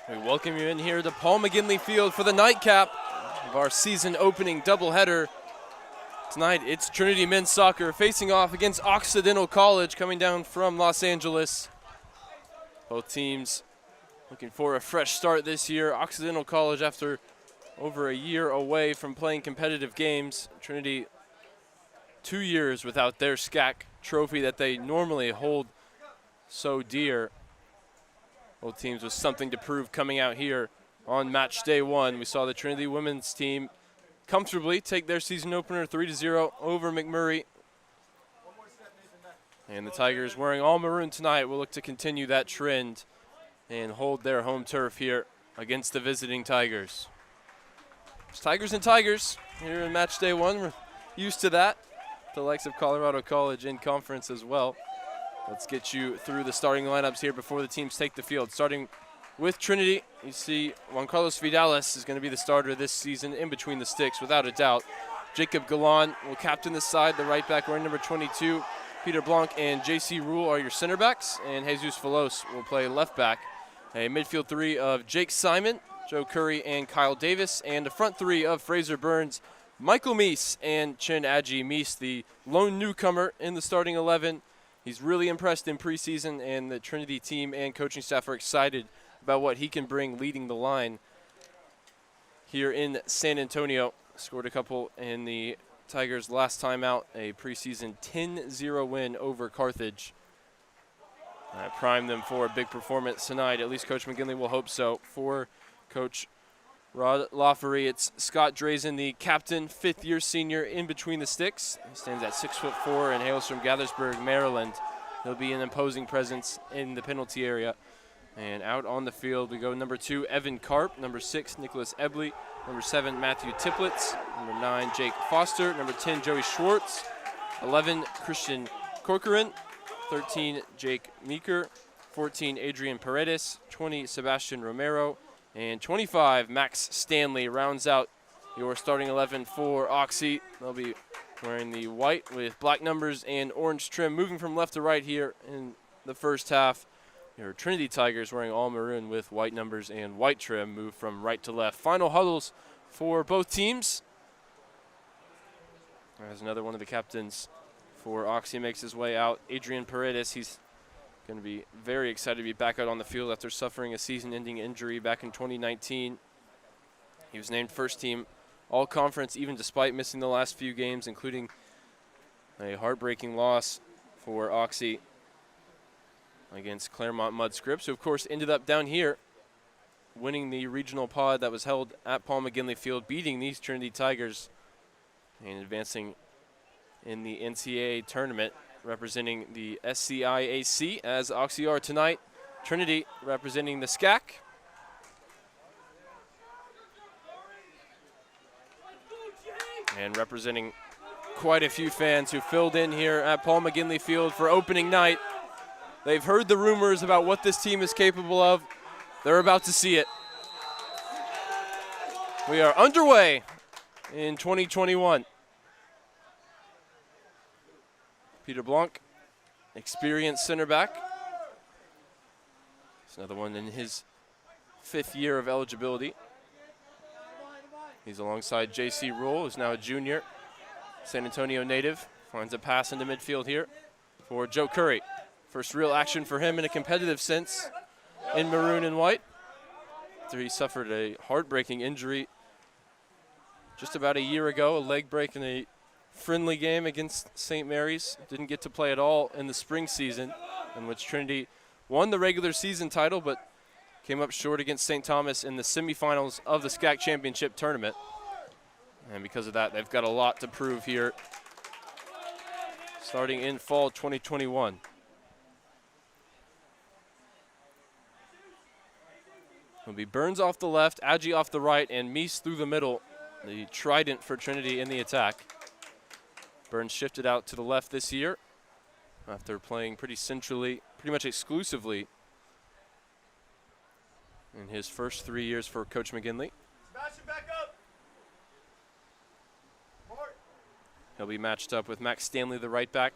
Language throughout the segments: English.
We welcome you in here to Paul McGinley Field for the nightcap of our season opening doubleheader. Tonight it's Trinity men's soccer facing off against Occidental College coming down from Los Angeles. Both teams looking for a fresh start this year. Occidental College, after over a year away from playing competitive games. Trinity 2 years without their SCAC trophy that they normally hold so dear. Both teams with something to prove coming out here on match day one. We saw the Trinity women's team comfortably take their season opener 3-0 over McMurray. And the Tigers, wearing all maroon tonight, will look to continue that trend and hold their home turf here against the visiting Tigers. It's Tigers and Tigers here in match day one. We're used to that. The likes of Colorado College in conference as well. Let's get you through the starting lineups here before the teams take the field. Starting with Trinity, you see Juan Carlos Vidales is going to be the starter this season in between the sticks, without a doubt. Jacob Galan will captain the side, the right back wearing number 22. Peter Blanc and J.C. Rule are your center backs, and Jesus Falos will play left back. A midfield three of Jake Simon, Joe Curry, and Kyle Davis, and a front three of Fraser Burns, Michael Meese, and Chin Adji. Meese, the lone newcomer in the starting 11. He's really impressed in preseason, and the Trinity team and coaching staff are excited about what he can bring leading the line here in San Antonio. Scored a couple in the Tigers' last time out, a preseason 10-0 win over Carthage. Primed them for a big performance tonight. At least Coach McGinley will hope so. For Coach Rod Laffery, it's Scott Drazen, the captain, fifth-year senior in between the sticks. He stands at 6'4" and hails from Gaithersburg, Maryland. He'll be an imposing presence in the penalty area. And out on the field, we go number 2, Evan Karp. Number 6, Nicholas Ebley. Number 7, Matthew Tiplitz. Number 9, Jake Foster. Number 10, Joey Schwartz. 11, Christian Corcoran. 13, Jake Meeker. 14, Adrian Paredes. 20, Sebastian Romero. And 25, Max Stanley rounds out your starting 11 for Oxy. They'll be wearing the white with black numbers and orange trim. Moving from left to right here in the first half, your Trinity Tigers wearing all maroon with white numbers and white trim move from right to left. Final huddles for both teams. There's another one of the captains for Oxy makes his way out. Adrian Paredes, he's going to be very excited to be back out on the field after suffering a season-ending injury back in 2019. He was named first team all-conference even despite missing the last few games, including a heartbreaking loss for Oxy against Claremont Mud Scripps, who of course ended up down here winning the regional pod that was held at Paul McGinley Field, beating these Trinity Tigers and advancing in the NCAA tournament, representing the SCIAC as Oxy are tonight. Trinity representing the SCAC. And representing quite a few fans who filled in here at Paul McGinley Field for opening night. They've heard the rumors about what this team is capable of. They're about to see it. We are underway in 2021. Peter Blanc, experienced center back. It's another one in his 5th year of eligibility. He's alongside J.C. Rule, who's now a junior. San Antonio native, finds a pass into midfield here for Joe Curry. First real action for him in a competitive sense in maroon and white, after he suffered a heartbreaking injury just about a year ago, a leg break in a friendly game against St. Mary's. Didn't get to play at all in the spring season, in which Trinity won the regular season title but came up short against St. Thomas in the semifinals of the SCAC Championship tournament. And because of that, they've got a lot to prove here starting in fall 2021. It'll be Burns off the left, Adji off the right, and Meese through the middle, the trident for Trinity in the attack. Burns shifted out to the left this year after playing pretty centrally, pretty much exclusively in his first 3 years for Coach McGinley. Sebastian, back up. He'll be matched up with Max Stanley, the right back.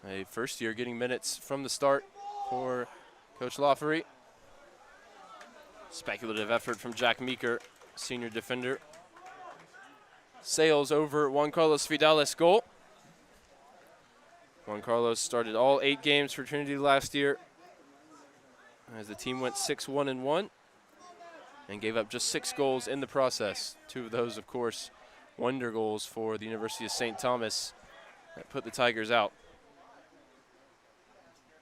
A first year getting minutes from the start for Coach Laffery. Speculative effort from Jack Meeker, senior defender. Sails over Juan Carlos Vidal's goal. Juan Carlos started all 8 games for Trinity last year as the team went 6-1-1 and gave up just 6 goals in the process. 2 of those, of course, wonder goals for the University of St. Thomas that put the Tigers out.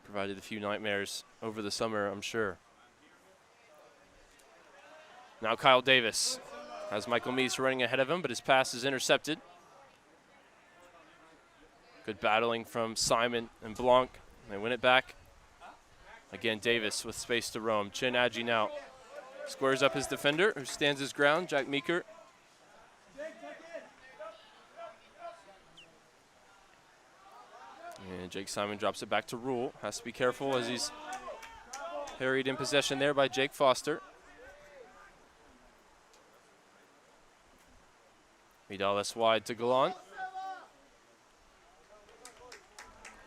Provided a few nightmares over the summer, I'm sure. Now Kyle Davis has Michael Meese running ahead of him, but his pass is intercepted. Good battling from Simon and Blanc. They win it back. Again, Davis with space to roam. Chin Adji now squares up his defender, who stands his ground, Jack Meeker. And Jake Simon drops it back to Rule. Has to be careful as he's harried in possession there by Jake Foster. Vidales wide to Galan.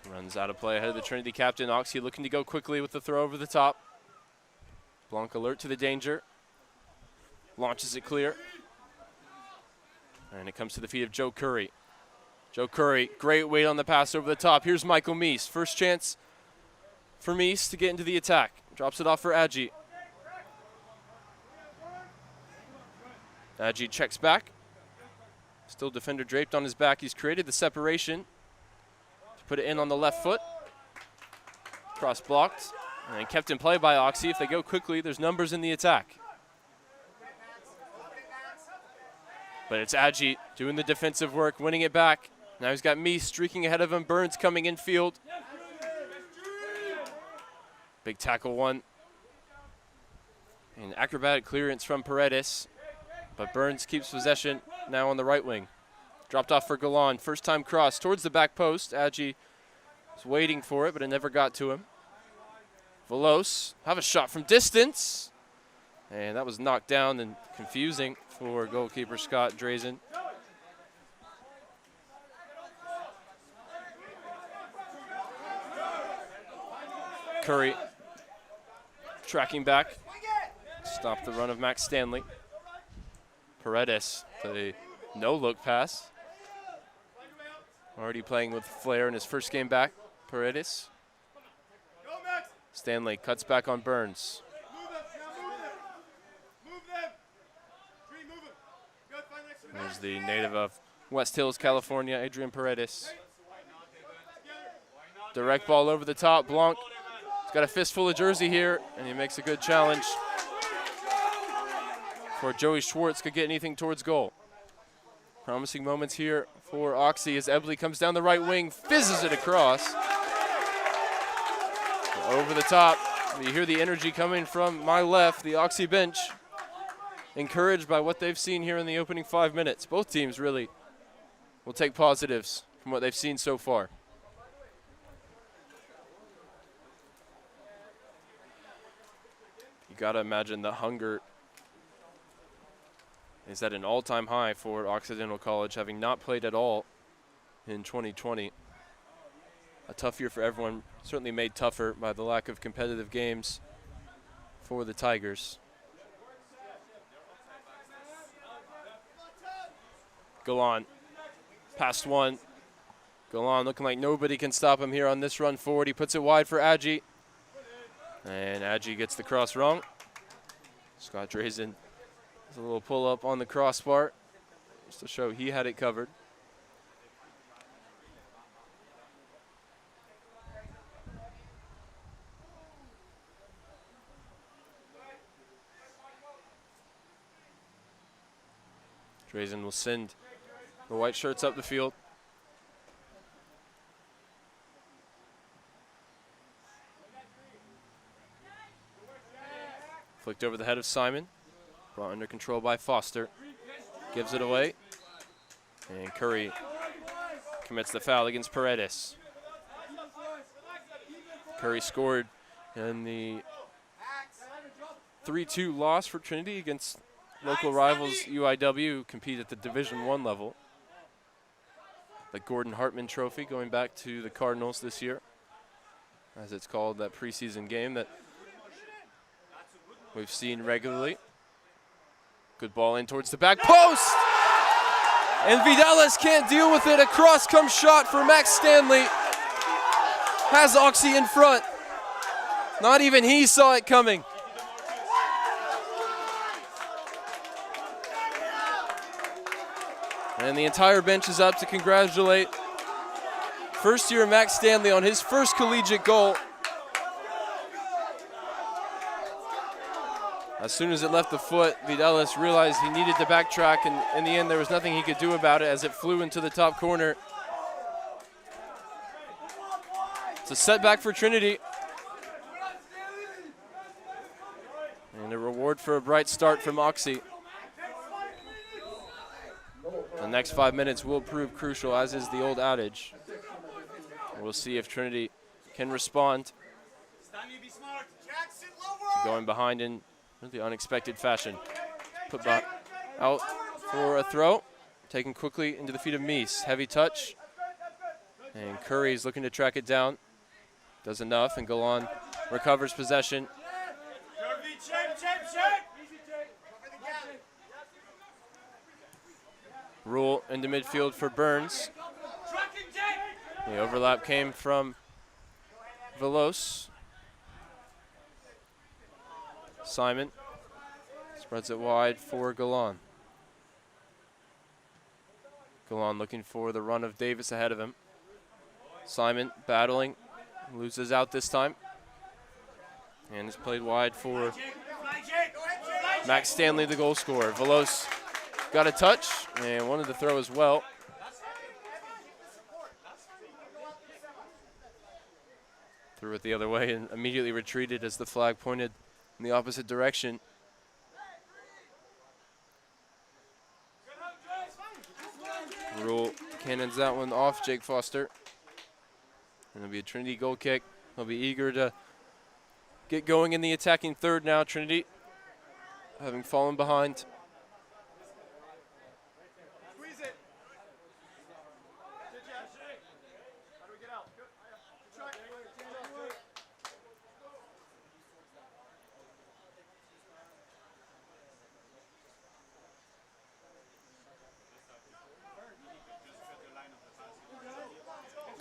Runs out of play ahead of the Trinity captain. Oxy looking to go quickly with the throw over the top. Blanc alert to the danger. Launches it clear. And it comes to the feet of Joe Curry. Joe Curry, great weight on the pass over the top. Here's Michael Meese. First chance for Meese to get into the attack. Drops it off for Adji. Adji checks back. Still defender draped on his back. He's created the separation to put it in on the left foot. Cross blocked and kept in play by Oxy. If they go quickly, there's numbers in the attack. But it's Adji doing the defensive work, winning it back. Now he's got Meese streaking ahead of him. Burns coming in field. Big tackle one. And acrobatic clearance from Paredes. But Burns keeps possession now on the right wing. Dropped off for Galan. First time cross towards the back post. Adji was waiting for it, but it never got to him. Velos have a shot from distance. And that was knocked down and confusing for goalkeeper Scott Drazen. Curry tracking back. Stopped the run of Max Stanley. Paredes, the no-look pass. Already playing with flair in his first game back. Paredes. Stanley cuts back on Burns. There's the native of West Hills, California, Adrian Paredes. Direct ball over the top. Blanc has got a fistful of jersey here, and he makes a good challenge. For Joey Schwartz could get anything towards goal. Promising moments here for Oxy as Ebley comes down the right wing, fizzes it across. Over the top. You hear the energy coming from my left, the Oxy bench. Encouraged by what they've seen here in the opening 5 minutes. Both teams really will take positives from what they've seen so far. You gotta imagine the hunger is at an all-time high for Occidental College, having not played at all in 2020. A tough year for everyone, certainly made tougher by the lack of competitive games for the Tigers. Galan, past one. Galan looking like nobody can stop him here on this run forward. He puts it wide for Adji. And Adji gets the cross wrong. Scott Drazen has a little pull-up on the crossbar just to show he had it covered. Drazen will send the white shirts up the field. Flicked over the head of Simon. Brought under control by Foster. Gives it away. And Curry commits the foul against Paredes. Curry scored in the 3-2 loss for Trinity against local rivals UIW, who compete at the Division I level. The Gordon Hartman Trophy, going back to the Cardinals this year, as it's called, that preseason game that we've seen regularly. Good ball in towards the back post. And Vidales can't deal with it. A cross comes shot for Max Stanley. Has Oxy in front. Not even he saw it coming. And the entire bench is up to congratulate first year Max Stanley on his first collegiate goal. As soon as it left the foot, Vidales realized he needed to backtrack, and in the end there was nothing he could do about it as it flew into the top corner. It's a setback for Trinity. And a reward for a bright start from Oxy. The next 5 minutes will prove crucial, as is the old adage. We'll see if Trinity can respond to going behind in really unexpected fashion. Put back out for a throw. Taken quickly into the feet of Mies. Heavy touch. And Curry's looking to track it down. Does enough, and Golan recovers possession. Rule into midfield for Burns. The overlap came from Veloz. Simon spreads it wide for Golan. Golan looking for the run of Davis ahead of him. Simon battling, loses out this time. And is played wide for Max Stanley, the goal scorer. Veloz got a touch and wanted to throw as well. Threw it the other way and immediately retreated as the flag pointed in the opposite direction. Rule cannons that one off Jake Foster. And it'll be a Trinity goal kick. They'll be eager to get going in the attacking third now. Trinity having fallen behind.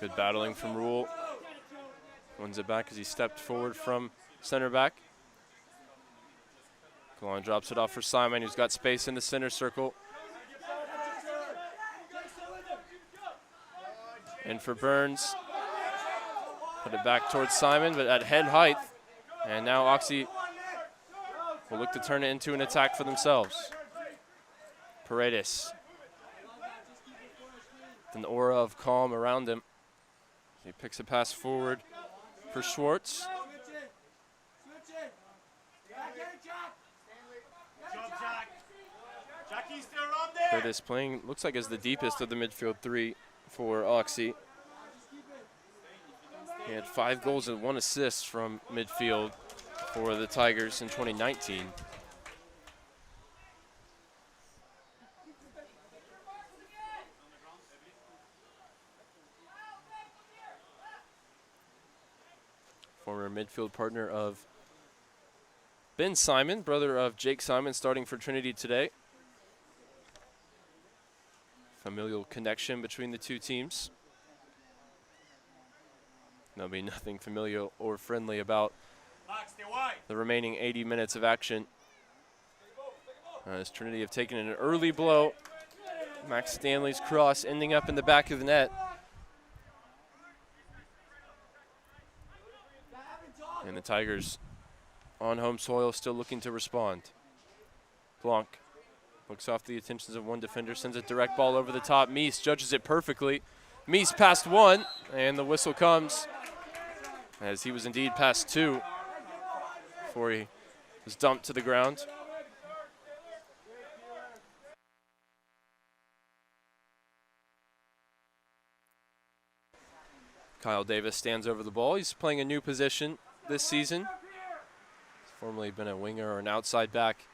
Good battling from Rule. Wins it back as he stepped forward from center back. Golan drops it off for Simon, who's got space in the center circle. And for Burns. Put it back towards Simon, but at head height. And now Oxy will look to turn it into an attack for themselves. Paredes. An aura of calm around him. He picks a pass forward for Schwartz. Curtis playing, looks like, as the deepest of the midfield three for Oxy. He had 5 goals and 1 assist from midfield for the Tigers in 2019. Former midfield partner of Ben Simon, brother of Jake Simon, starting for Trinity today. Familial connection between the two teams. There'll be nothing familial or friendly about the remaining 80 minutes of action. As Trinity have taken an early blow. Max Stanley's cross ending up in the back of the net. And the Tigers on home soil still looking to respond. Blanc looks off the attentions of one defender, sends a direct ball over the top. Mies judges it perfectly. Mies passed 1, and the whistle comes as he was indeed past 2 before he was dumped to the ground. Kyle Davis stands over the ball. He's playing a new position this season. He's formerly been a winger or an outside back.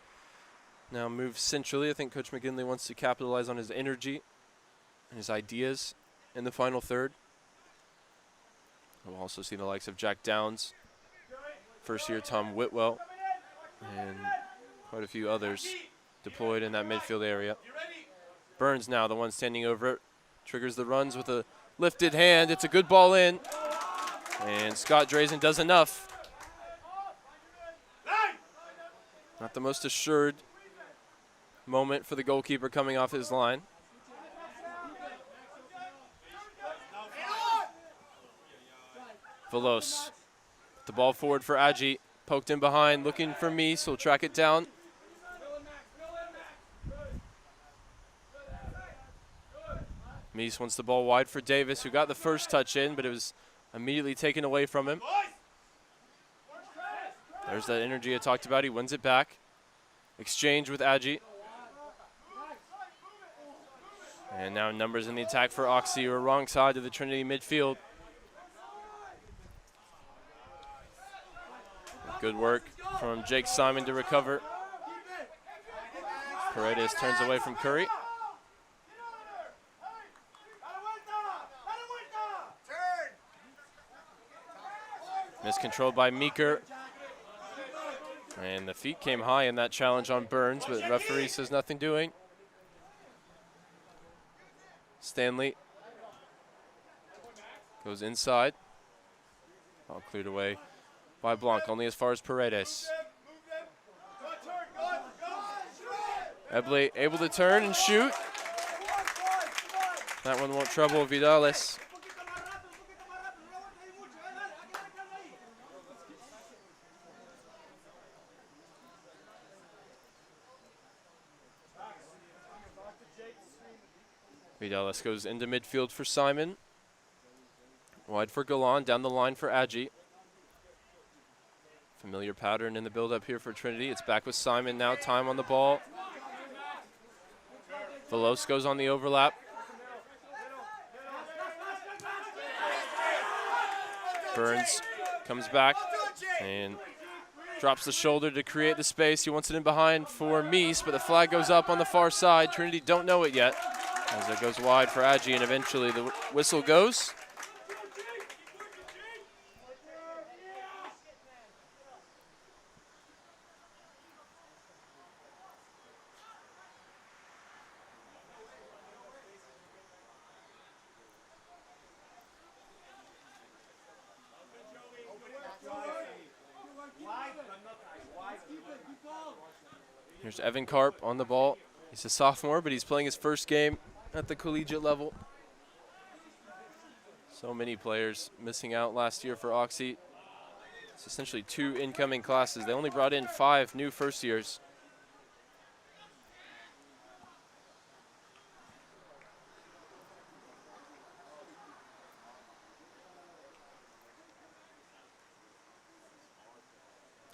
Now moves centrally. I think Coach McGinley wants to capitalize on his energy and his ideas in the final third. We'll also see the likes of Jack Downs, first year Tom Whitwell, and quite a few others deployed in that midfield area. Burns now, the one standing over it, triggers the runs with a lifted hand. It's a good ball in, and Scott Drazen does enough. Not the most assured moment for the goalkeeper coming off his line. Velos, the ball forward for Adji, poked in behind, looking for Mies, he'll track it down. Mies wants the ball wide for Davis, who got the first touch in, but it was immediately taken away from him. There's that energy I talked about, he wins it back. Exchange with Adji. And now numbers in the attack for Oxy, who are wrong side of the Trinity midfield. Good work from Jake Simon to recover. Paredes turns away from Curry. Miscontrolled by Meeker. And the feet came high in that challenge on Burns, but referee says nothing doing. Stanley goes inside. All cleared away by Blanc, only as far as Paredes. Eble able to turn and shoot. That one won't trouble Vidales. Vidales goes into midfield for Simon. Wide for Galan, down the line for Adji. Familiar pattern in the build-up here for Trinity. It's back with Simon now, time on the ball. Velos goes on the overlap. Burns comes back and drops the shoulder to create the space. He wants it in behind for Mies, but the flag goes up on the far side. Trinity don't know it yet, as it goes wide for Adji, and eventually the whistle goes. Here's Evan Karp on the ball. He's a sophomore, but he's playing his first game at the collegiate level. So many players missing out last year for Oxy. It's essentially 2 incoming classes. They only brought in 5 new first years.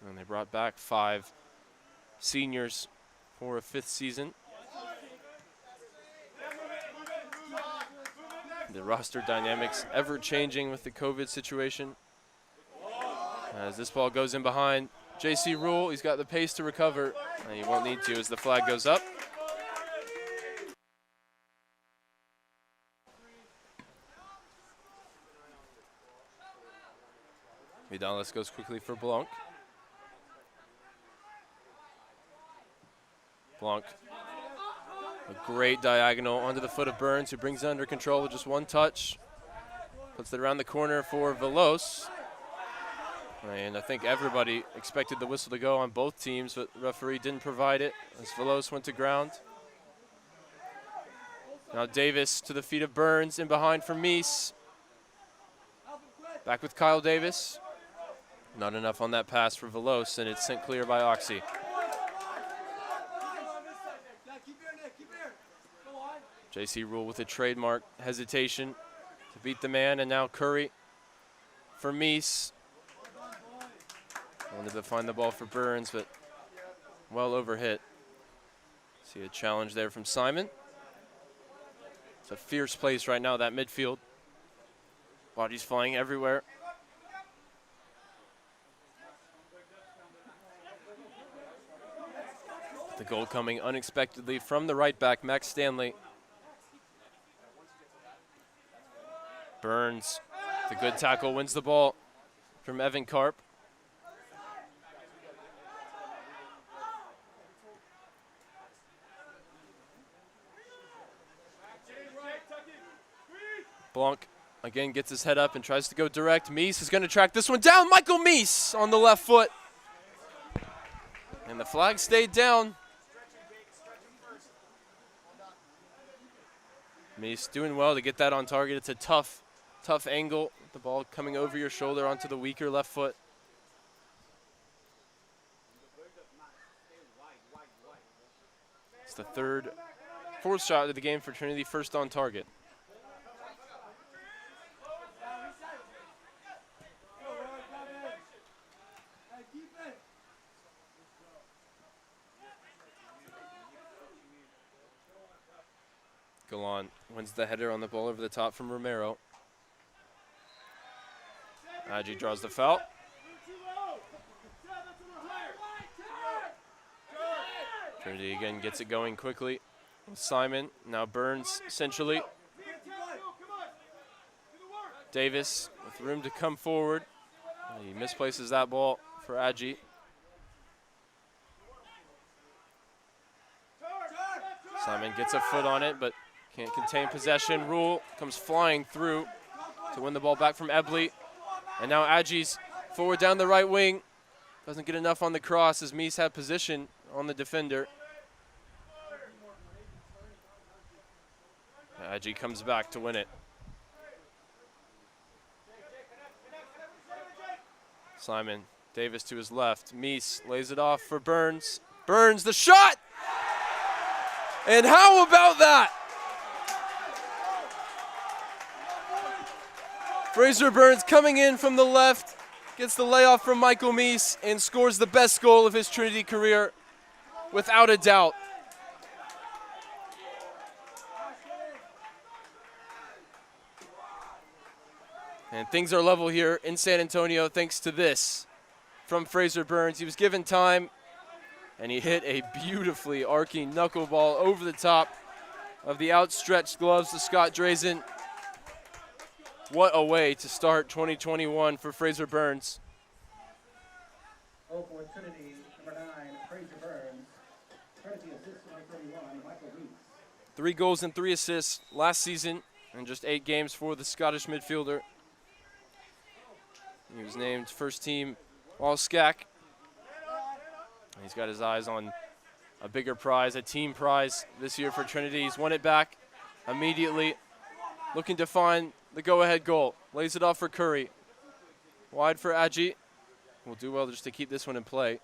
And they brought back 5 seniors for a 5th season. The roster dynamics ever changing with the COVID situation. As this ball goes in behind JC Rule, he's got the pace to recover, and he won't need to as the flag goes up. Vidales goes quickly for Blanc. Blanc, a great diagonal onto the foot of Burns, who brings it under control with just 1 touch. Puts it around the corner for Velos. And I think everybody expected the whistle to go on both teams, but the referee didn't provide it as Velos went to ground. Now Davis to the feet of Burns, in behind for Mies. Back with Kyle Davis. Not enough on that pass for Velos, and it's sent clear by Oxy. JC Rule with a trademark hesitation to beat the man, and now Curry for Mies. Wanted to find the ball for Burns, but well overhit. See a challenge there from Simon. It's a fierce place right now, that midfield. Bodies flying everywhere. The goal coming unexpectedly from the right back, Max Stanley. Burns, the good tackle, wins the ball from Evan Karp. Blanc again gets his head up and tries to go direct. Mies is going to track this one down. Michael Mies on the left foot. And the flag stayed down. Mies doing well to get that on target. It's a tough angle. The ball coming over your shoulder onto the weaker left foot. It's the fourth shot of the game for Trinity, first on target. Galan wins the header on the ball over the top from Romero. Agi draws the foul. Trinity again gets it going quickly. Simon, now Burns centrally. Davis with room to come forward. He misplaces that ball for Agi. Simon gets a foot on it, but can't contain possession. Rule comes flying through to win the ball back from Ebley. And now Agi's forward down the right wing. Doesn't get enough on the cross as Mies had position on the defender. Agi comes back to win it. Simon, Davis to his left. Mies lays it off for Burns. Burns, the shot! And how about that? Fraser Burns coming in from the left, gets the layoff from Michael Mies and scores the best goal of his Trinity career, without a doubt. And things are level here in San Antonio thanks to this from Fraser Burns. He was given time, and he hit a beautifully arcing knuckleball over the top of the outstretched gloves of Scott Drazen. What a way to start 2021 for Fraser Burns. Oh, for Trinity, number 9, Fraser Burns. Trinity assist number 31, Michael Mies. 3 goals and 3 assists last season in just 8 games for the Scottish midfielder. He was named first team All-SCAC. He's got his eyes on a bigger prize, a team prize this year for Trinity. He's won it back immediately, looking to find the go-ahead goal. Lays it off for Curry. Wide for Agi. Will do well just to keep this one in play.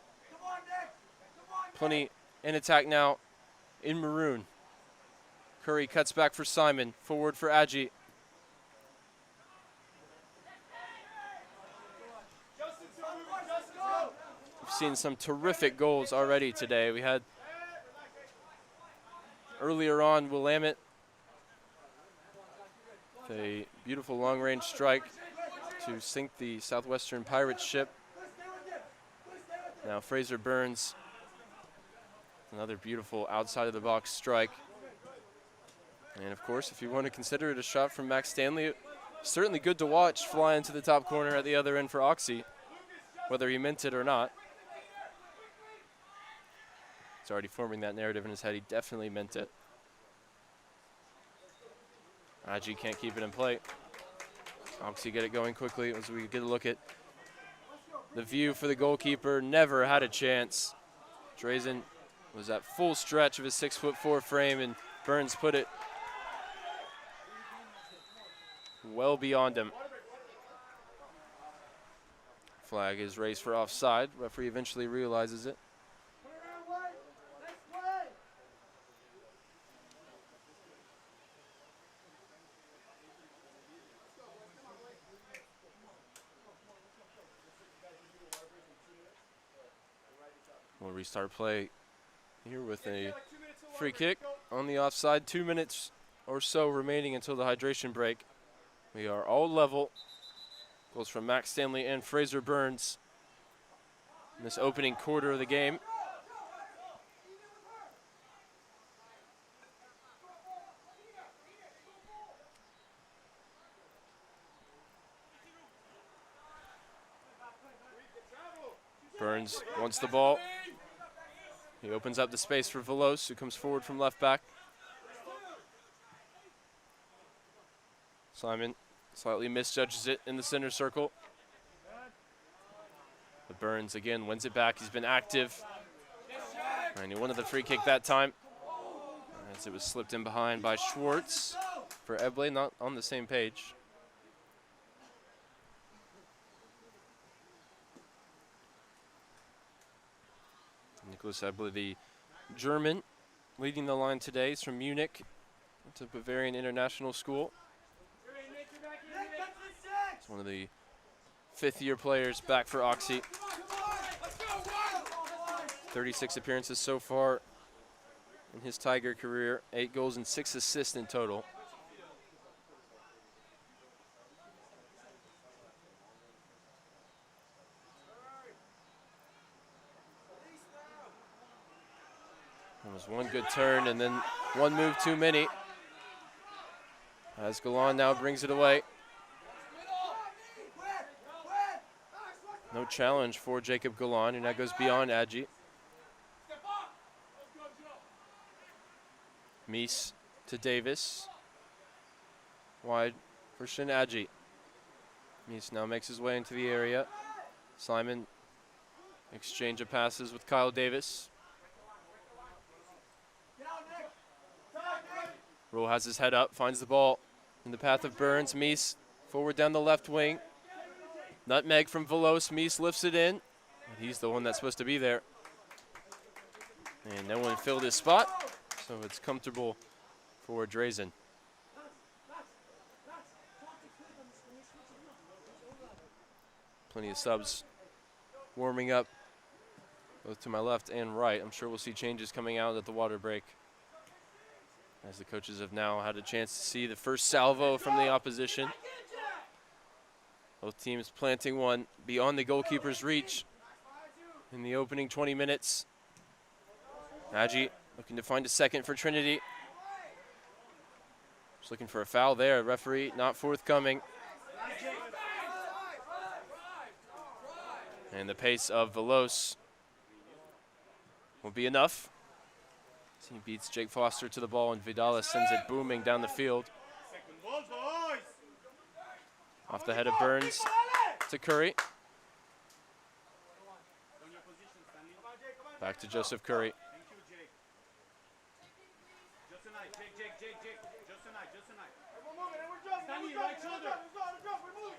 Plenty in attack now in maroon. Curry cuts back for Simon. Forward for Agi. We've seen some terrific goals already today. We had earlier on Willamette, a beautiful long-range strike to sink the Southwestern Pirates ship. Now Fraser Burns, another beautiful outside-of-the-box strike. And of course, if you want to consider it a shot from Max Stanley, certainly good to watch fly into the top corner at the other end for Oxy, whether he meant it or not. He's already forming that narrative in his head. He definitely meant it. Agi can't keep it in play. Oxy get it going quickly as we get a look at the view for the goalkeeper. Never had a chance. Drazen was at full stretch of his 6'4" frame, and Burns put it well beyond him. Flag is raised for offside. Referee eventually realizes it. We'll restart play here with a free kick on the offside. 2 minutes or so remaining until the hydration break. We are all level. Goals from Max Stanley and Fraser Burns in this opening quarter of the game. Burns wants the ball. He opens up the space for Velos, who comes forward from left back. Simon slightly misjudges it in the center circle. But Burns again wins it back. He's been active. And he wanted the free kick that time, as it was slipped in behind by Schwartz for Eble, not on the same page. Nicholas Eble, the German, leading the line today. He's from Munich. It's a Bavarian International School. He's one of the fifth-year players back for Oxy. 36 appearances so far in his Tiger career, 8 goals and 6 assists in total. There was one good turn and then one move too many, as Galan now brings it away. No challenge for Jacob Galan, and that goes beyond Adji. Mies to Davis. Wide for Shin Adji. Mies now makes his way into the area. Simon exchange of passes with Kyle Davis. Rule has his head up, finds the ball in the path of Burns. Mies forward down the left wing. Nutmeg from Velos. Mies lifts it in. He's the one that's supposed to be there. And no one filled his spot, so it's comfortable for Drazen. Plenty of subs warming up, both to my left and right. I'm sure we'll see changes coming out at the water break, as the coaches have now had a chance to see the first salvo from the opposition. Both teams planting one beyond the goalkeeper's reach in the opening 20 minutes. Adji looking to find a second for Trinity. Just looking for a foul there. Referee not forthcoming. And the pace of Velos will be enough. He beats Jake Foster to the ball, and Vidala sends it booming down the field. Off the head of Burns to Curry. Back to Joseph Curry.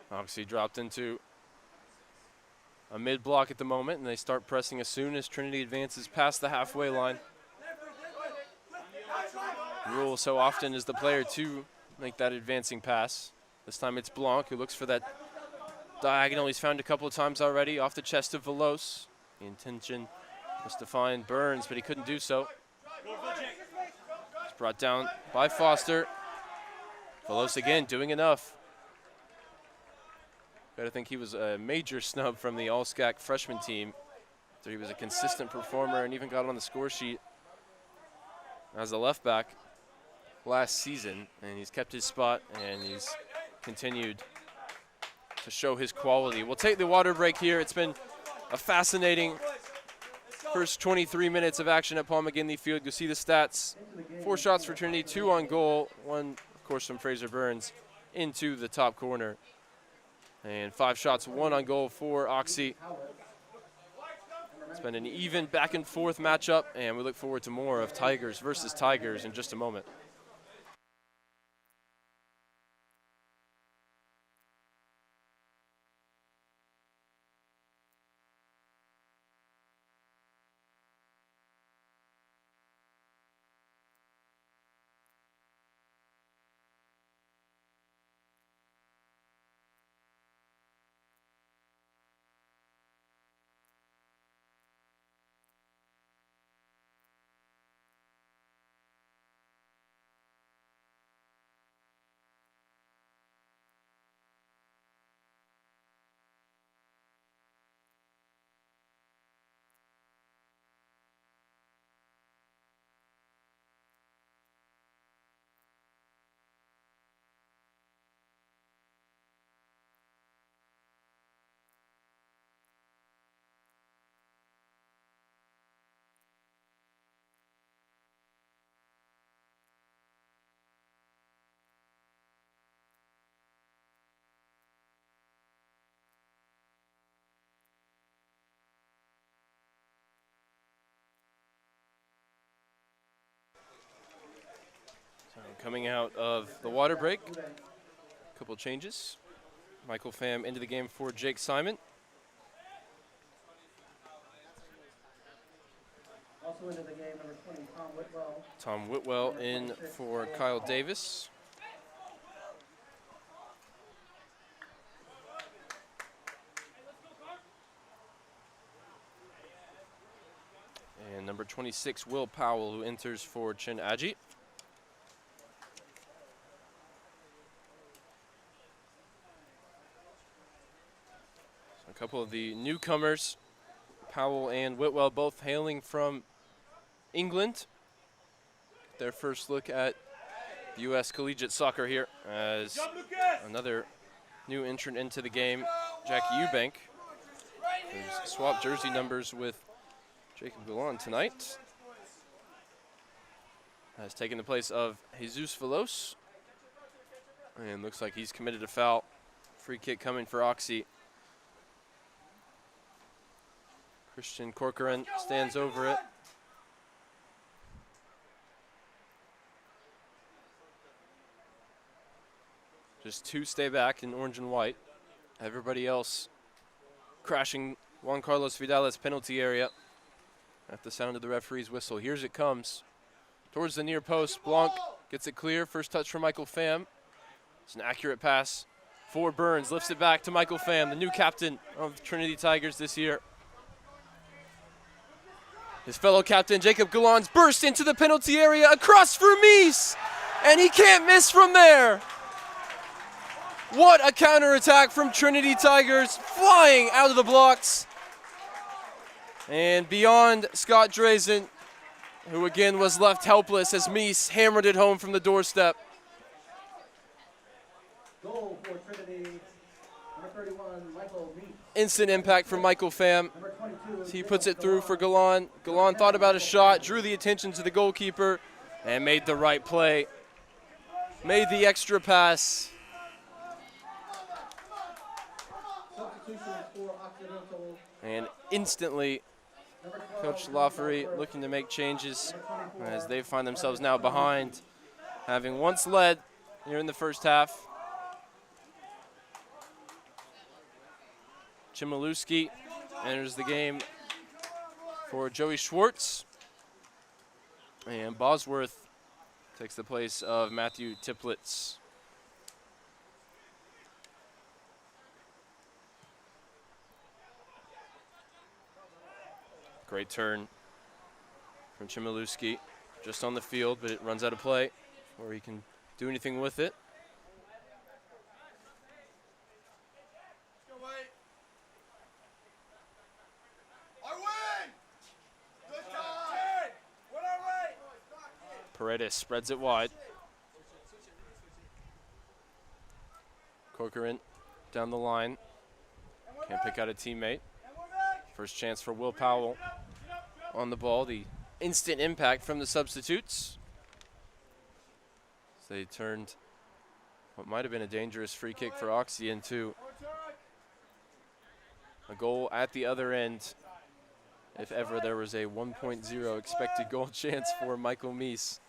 Oxy dropped into a mid-block at the moment, and they start pressing as soon as Trinity advances past the halfway line. Rule so often is the player to make that advancing pass. This time it's Blanc who looks for that diagonal he's found a couple of times already, off the chest of Velos. The intention was to find Burns, but he couldn't do so. It's brought down by Foster. Velos again doing enough. Gotta think he was a major snub from the All-SCAC freshman team. So he was a consistent performer and even got on the score sheet as a left back last season, and he's kept his spot and he's continued to show his quality. We'll take the water break here. It's been a fascinating first 23 minutes of action at Paul McGinley Field. You'll see the stats. 4 shots for Trinity, 2 on goal, 1 of course from Fraser Burns into the top corner. And 5 shots, 1 on goal for Oxy. It's been an even back and forth matchup, and we look forward to more of Tigers versus Tigers in just a moment. Coming out of the water break, a couple changes. Michael Pham into the game for Jake Simon. Also into the game, number 20, Tom Whitwell. Tom Whitwell in for Kyle Davis. And number 26, Will Powell, who enters for Chin Aji. So a couple of the newcomers, Powell and Whitwell, both hailing from England. Their first look at U.S. collegiate soccer here as another new entrant into the game, Jackie Eubank, who's swapped jersey numbers with Jacob Golan tonight. Has taken the place of Jesus Velos. And looks like he's committed a foul. Free kick coming for Oxy. Christian Corcoran stands over it. Just two stay back in orange and white. Everybody else crashing Juan Carlos Vidal's penalty area at the sound of the referee's whistle. Here's it comes. Towards the near post, Blanc gets it clear. First touch from Michael Pham. It's an accurate pass for Burns. Lifts it back to Michael Pham, the new captain of Trinity Tigers this year. His fellow captain, Jacob Galans, burst into the penalty area, across for Mies, and he can't miss from there. What a counterattack from Trinity Tigers, flying out of the blocks. And beyond Scott Drazen, who again was left helpless as Mies hammered it home from the doorstep. Goal for Trinity, number 31, Michael Mies. Instant impact from Michael Pham. Number 22, He puts it through for Galan. Galan thought about a shot, drew the attention to the goalkeeper, and made the right play. Made the extra pass. Substitutions for Occidental. And instantly, Coach Laffery looking to make changes as they find themselves now behind, having once led here in the first half. Chmielewski enters the game for Joey Schwartz. And Bosworth takes the place of Matthew Tiplitz. Great turn from Chmielewski, just on the field, but it runs out of play before he can do anything with it. Paredes spreads it wide. Corcoran down the line. Can't pick out a teammate. First chance for Will Powell on the ball. The instant impact from the substitutes. So they turned what might have been a dangerous free kick for Oxy into a goal at the other end. If ever there was a 1.0 expected goal chance for Michael Mies.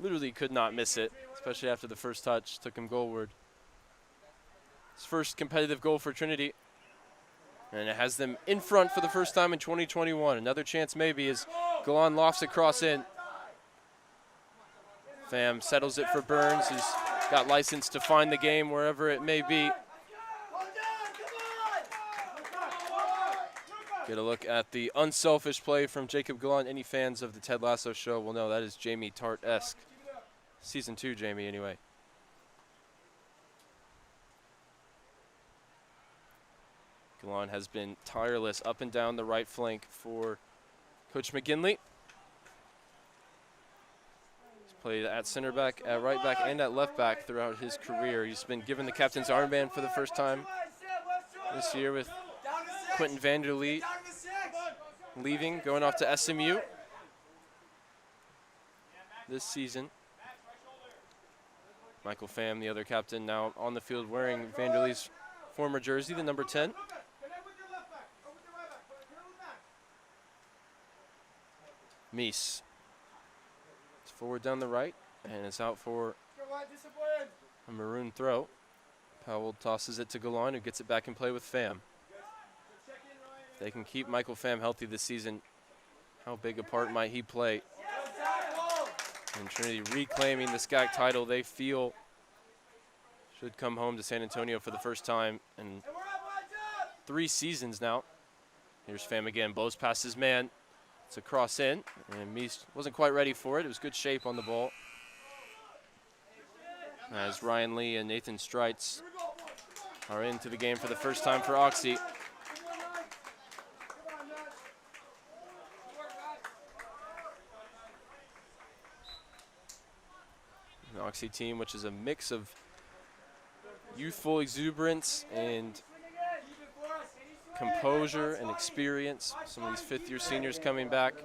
Literally could not miss it, especially after the first touch took him goalward. His first competitive goal for Trinity. And it has them in front for the first time in 2021. Another chance maybe as Galan lofts a cross in. Pham settles it for Burns, who's got license to find the game wherever it may be. Get a look at the unselfish play from Jacob Galan. Any fans of the Ted Lasso show will know that is Jamie Tart-esque. Season 2 Jamie, anyway. Galan has been tireless up and down the right flank for Coach McGinley. He's played at center back, at right back, and at left back throughout his career. He's been given the captain's armband for the first time this year with Quentin Vanderlee leaving, going off to SMU this season. Michael Pham, the other captain, now on the field wearing Vanderlee's former jersey, the number 10. Mies. It's forward down the right, and it's out for A maroon throw. Powell tosses it to Galan, who gets it back in play with Pham. If they can keep Michael Pham healthy this season, how big a part might he play in Trinity reclaiming the SCAC title they feel should come home to San Antonio for the first time in 3 seasons now. Here's Pham again, blows past his man. It's a cross in, and Mies wasn't quite ready for it. It was good shape on the ball. As Ryan Lee and Nathan Streitz are into the game for the first time for Oxy. An Oxy team which is a mix of youthful exuberance and composure and experience. Some of these fifth-year seniors coming back.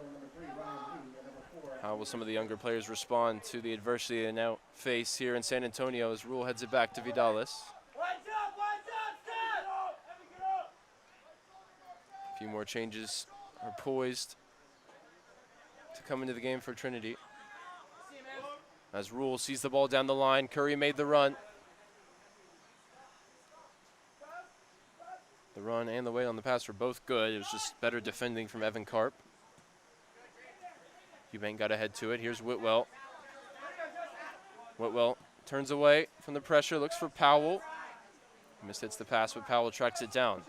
How will some of the younger players respond to the adversity they now face here in San Antonio as Rule heads it back to Vidalis? A few more changes are poised to come into the game for Trinity. As Rule sees the ball down the line, Curry made the run. The run and the weight on the pass were both good. It was just better defending from Evan Karp. Eubank got ahead to it. Here's Whitwell. Whitwell turns away from the pressure, looks for Powell. Mishits the pass, but Powell tracks it down.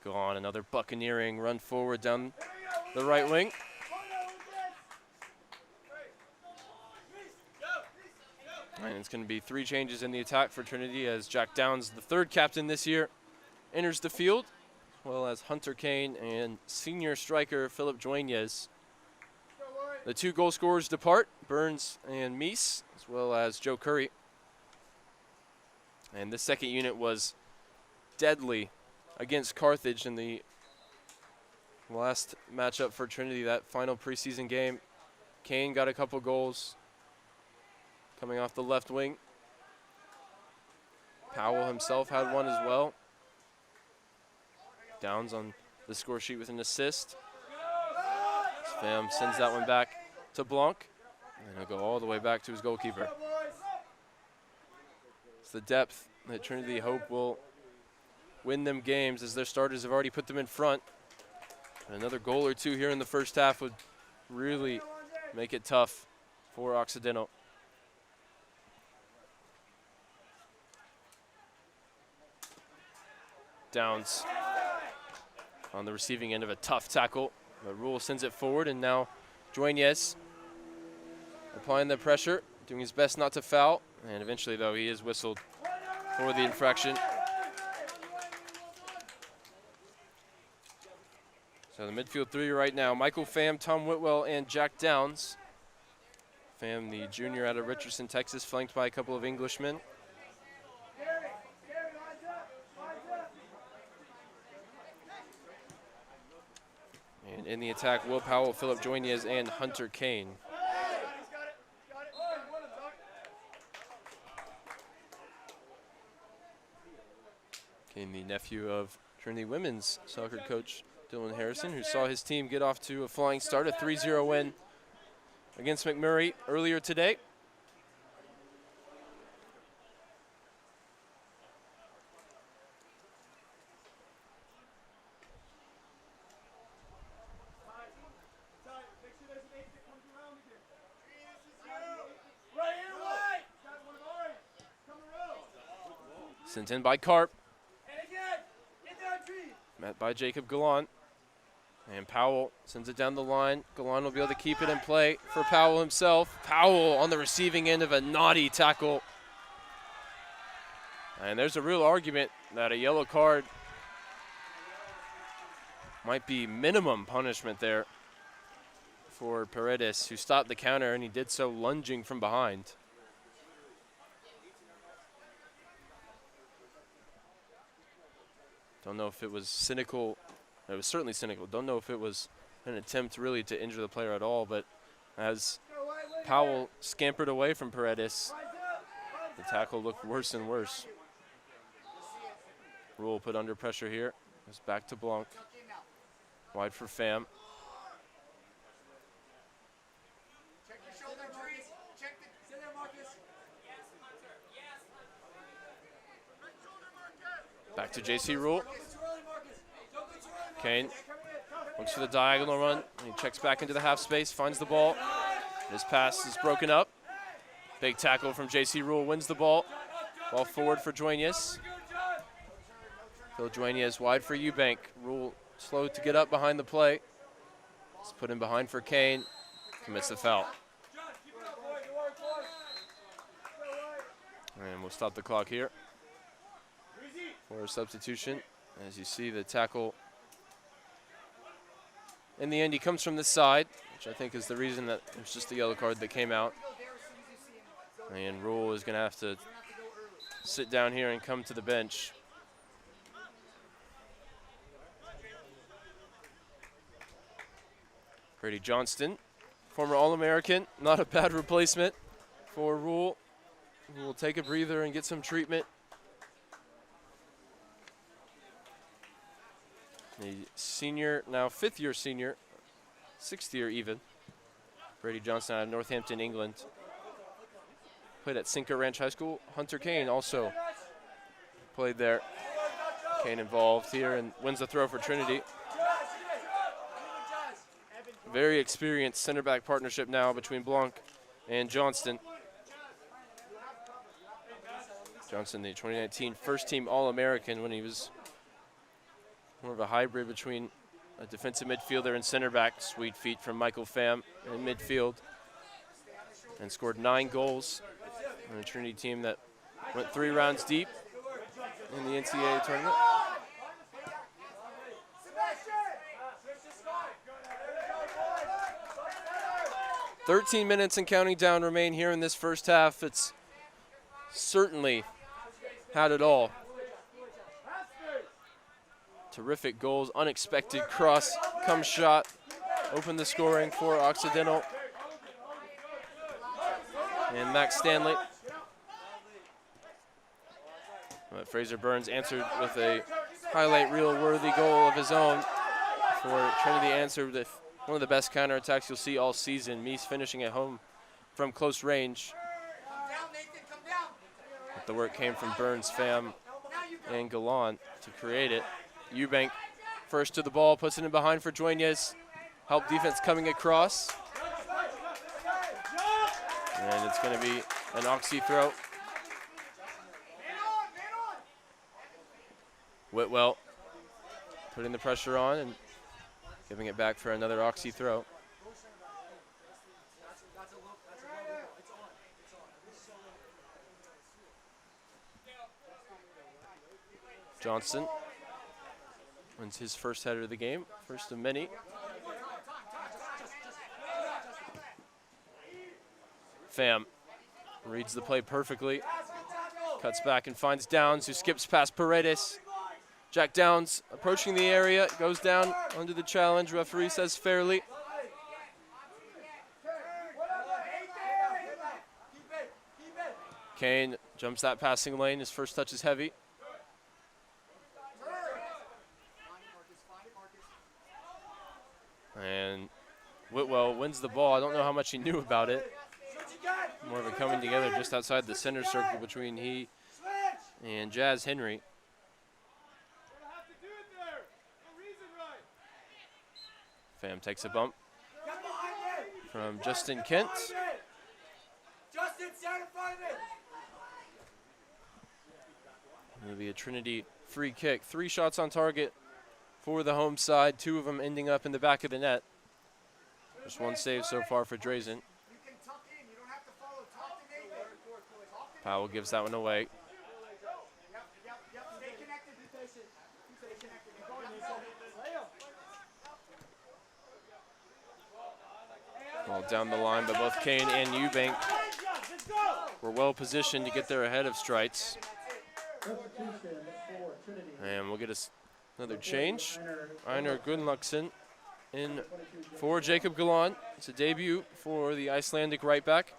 Go on, another buccaneering run forward down the right wing. And it's going to be 3 changes in the attack for Trinity as Jack Downs, the 3rd captain this year, enters the field, as well as Hunter Kane and senior striker Philip Dueñas. The 2 goal scorers depart, Burns and Mies, as well as Joe Curry. And this second unit was deadly against Carthage in the last matchup for Trinity, that final preseason game. Kane got a couple goals coming off the left wing. Powell himself had one as well. Downs on the score sheet with an assist. Pham sends that one back to Blanc, and he'll go all the way back to his goalkeeper. It's the depth that Trinity hope will win them games as their starters have already put them in front. And another goal or 2 here in the first half would really make it tough for Occidental. Downs on the receiving end of a tough tackle. The Rule sends it forward, and now Dueñas applying the pressure, doing his best not to foul, and eventually, though, he is whistled for the infraction. So the midfield 3 right now, Michael Pham, Tom Whitwell, and Jack Downs. Pham, the junior out of Richardson, Texas, flanked by a couple of Englishmen. And in the attack, Will Powell, Philip Dueñas, and Hunter Kane. Kane, the nephew of Trinity women's soccer coach Dylan Harrison, who saw his team get off to a flying start, a 3-0 win against McMurray earlier today. Sent in by Karp. Met by Jacob Galan. And Powell sends it down the line. Galan will be able to keep it in play for Powell himself. Powell on the receiving end of a naughty tackle. And there's a real argument that a yellow card might be minimum punishment there for Paredes, who stopped the counter, and he did so lunging from behind. Don't know if it was cynical. It was certainly cynical. Don't know if it was an attempt really to injure the player at all, but as Powell scampered away from Paredes, the tackle looked worse and worse. Rule put under pressure here. Goes back to Blanc. Wide for Pham. Back to JC Rule. Kane looks for the diagonal run. He checks back into the half space, finds the ball. His pass is broken up. Big tackle from JC Rule, wins the ball. Ball forward for Duenas. Phil Duenas wide for Eubank. Rule slow to get up behind the play. Let's put him behind for Kane. Commits the foul. And we'll stop the clock here for a substitution. As you see, the tackle, in the end, he comes from this side, which I think is the reason that it was just the yellow card that came out. And Rule is going to have to sit down here and come to the bench. Brady Johnston, former All-American, not a bad replacement for Rule. Who will take a breather and get some treatment. The senior, now fifth-year senior, sixth year even. Brady Johnston out of Northampton, England. Played at Cinco Ranch High School. Hunter Kane also played there. Kane involved here and wins the throw for Trinity. Very experienced center back partnership now between Blanc and Johnston. Johnson, the 2019 first team All-American when he was more of a hybrid between a defensive midfielder and center back. Sweet feet from Michael Pham in midfield. And scored 9 goals on a Trinity team that went 3 rounds deep in the NCAA tournament. "13 minutes and counting down remain here in this first half. It's certainly had it all. Terrific goals, unexpected cross, come shot, opened the scoring for Occidental. And Max Stanley. But Fraser Burns answered with a highlight reel worthy goal of his own for Trinity. Answered with one of the best counterattacks you'll see all season. Meese finishing at home from close range. But the work came from Burns, Pham, and Gallant to create it. Eubank first to the ball, puts it in behind for Duenas. Help defense coming across. And it's going to be an Oxy throw. Whitwell putting the pressure on and giving it back for another Oxy throw. Johnston wins his first header of the game, first of many. Pham reads the play perfectly, cuts back and finds Downs, who skips past Paredes. Jack Downs approaching the area, goes down under the challenge. Referee says fairly. Kane jumps that passing lane. His first touch is heavy. And Whitwell wins the ball. I don't know how much he knew about it. More of it coming together just outside the center circle between he and Jazz Henry. Pham takes a bump from Justin Kent. It'll be a Trinity free kick. 3 shots on target for the home side, 2 of them ending up in the back of the net. Just 1 save so far for Drazen. Powell gives that one away. Ball down the line, but both Kane and Eubank were well positioned to get there ahead of Strites. And we'll get another change. Einar Gunnlaugsson in for Jacob Gallant. It's a debut for the Icelandic right back.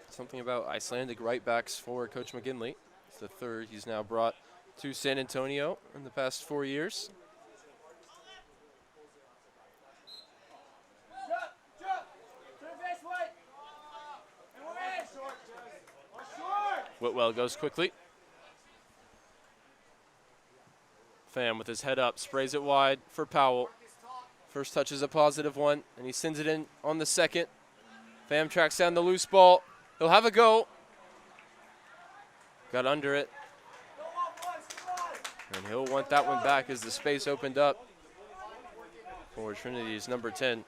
Something about Icelandic right backs for Coach McGinley. It's the 3rd he's now brought to San Antonio in the past 4 years. Whitwell goes quickly. Pham with his head up, sprays it wide for Powell. First touch is a positive one, and he sends it in on the second. Pham tracks down the loose ball. He'll have a go. Got under it. And he'll want that one back as the space opened up for Trinity's number 10.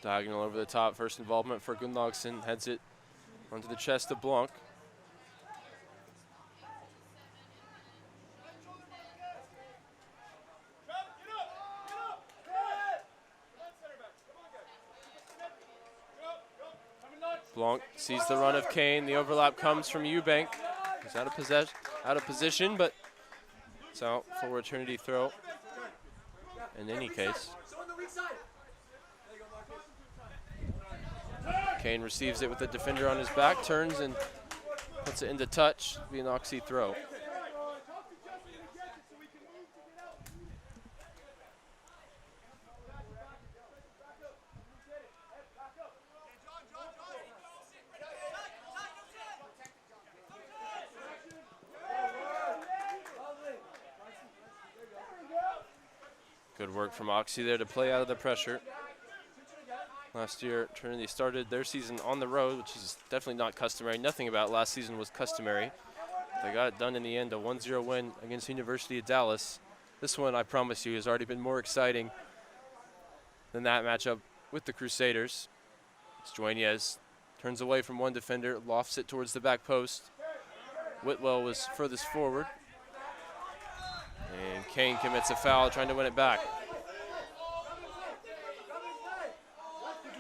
Diagonal over the top, first involvement for Gunnlaugson, heads it onto the chest of Blanc. Blanc sees the run of Kane, the overlap comes from Eubank. He's out of position, but it's out for a Trinity throw in any case. Kane receives it with the defender on his back, turns and puts it into touch, be an Oxy throw. Good work from Oxy there to play out of the pressure. Last year, Trinity started their season on the road, which is definitely not customary. Nothing about last season was customary. They got it done in the end, a 1-0 win against University of Dallas. This one, I promise you, has already been more exciting than that matchup with the Crusaders. It's Dueñez, turns away from one defender, lofts it towards the back post. Whitwell was furthest forward. And Kane commits a foul, trying to win it back.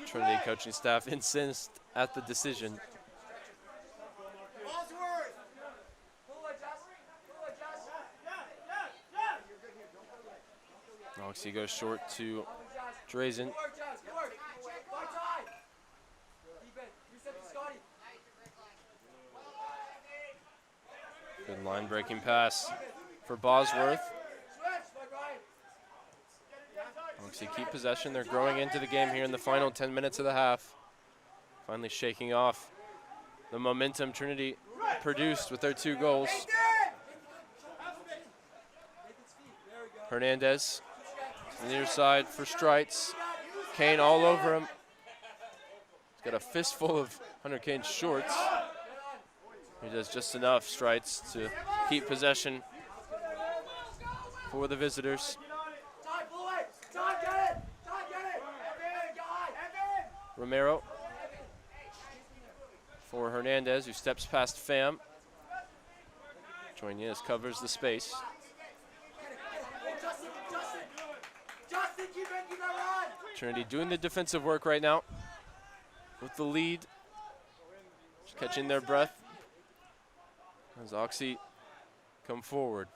Trinity coaching staff incensed at the decision. Oxy goes short to Drazen. Good line breaking pass for Bosworth. Oxy keep possession. They're growing into the game here in the final 10 minutes of the half. Finally shaking off the momentum Trinity produced with their 2 goals. Hernandez to the near side for Streitz. Kane all over him. He's got a fistful of Hunter Kane's shorts. He does just enough, Streitz, to keep possession for the visitors. Romero for Hernandez, who steps past Pham. Dueñez covers the space. Trinity doing the defensive work right now with the lead. Just catching their breath as Oxy come forward.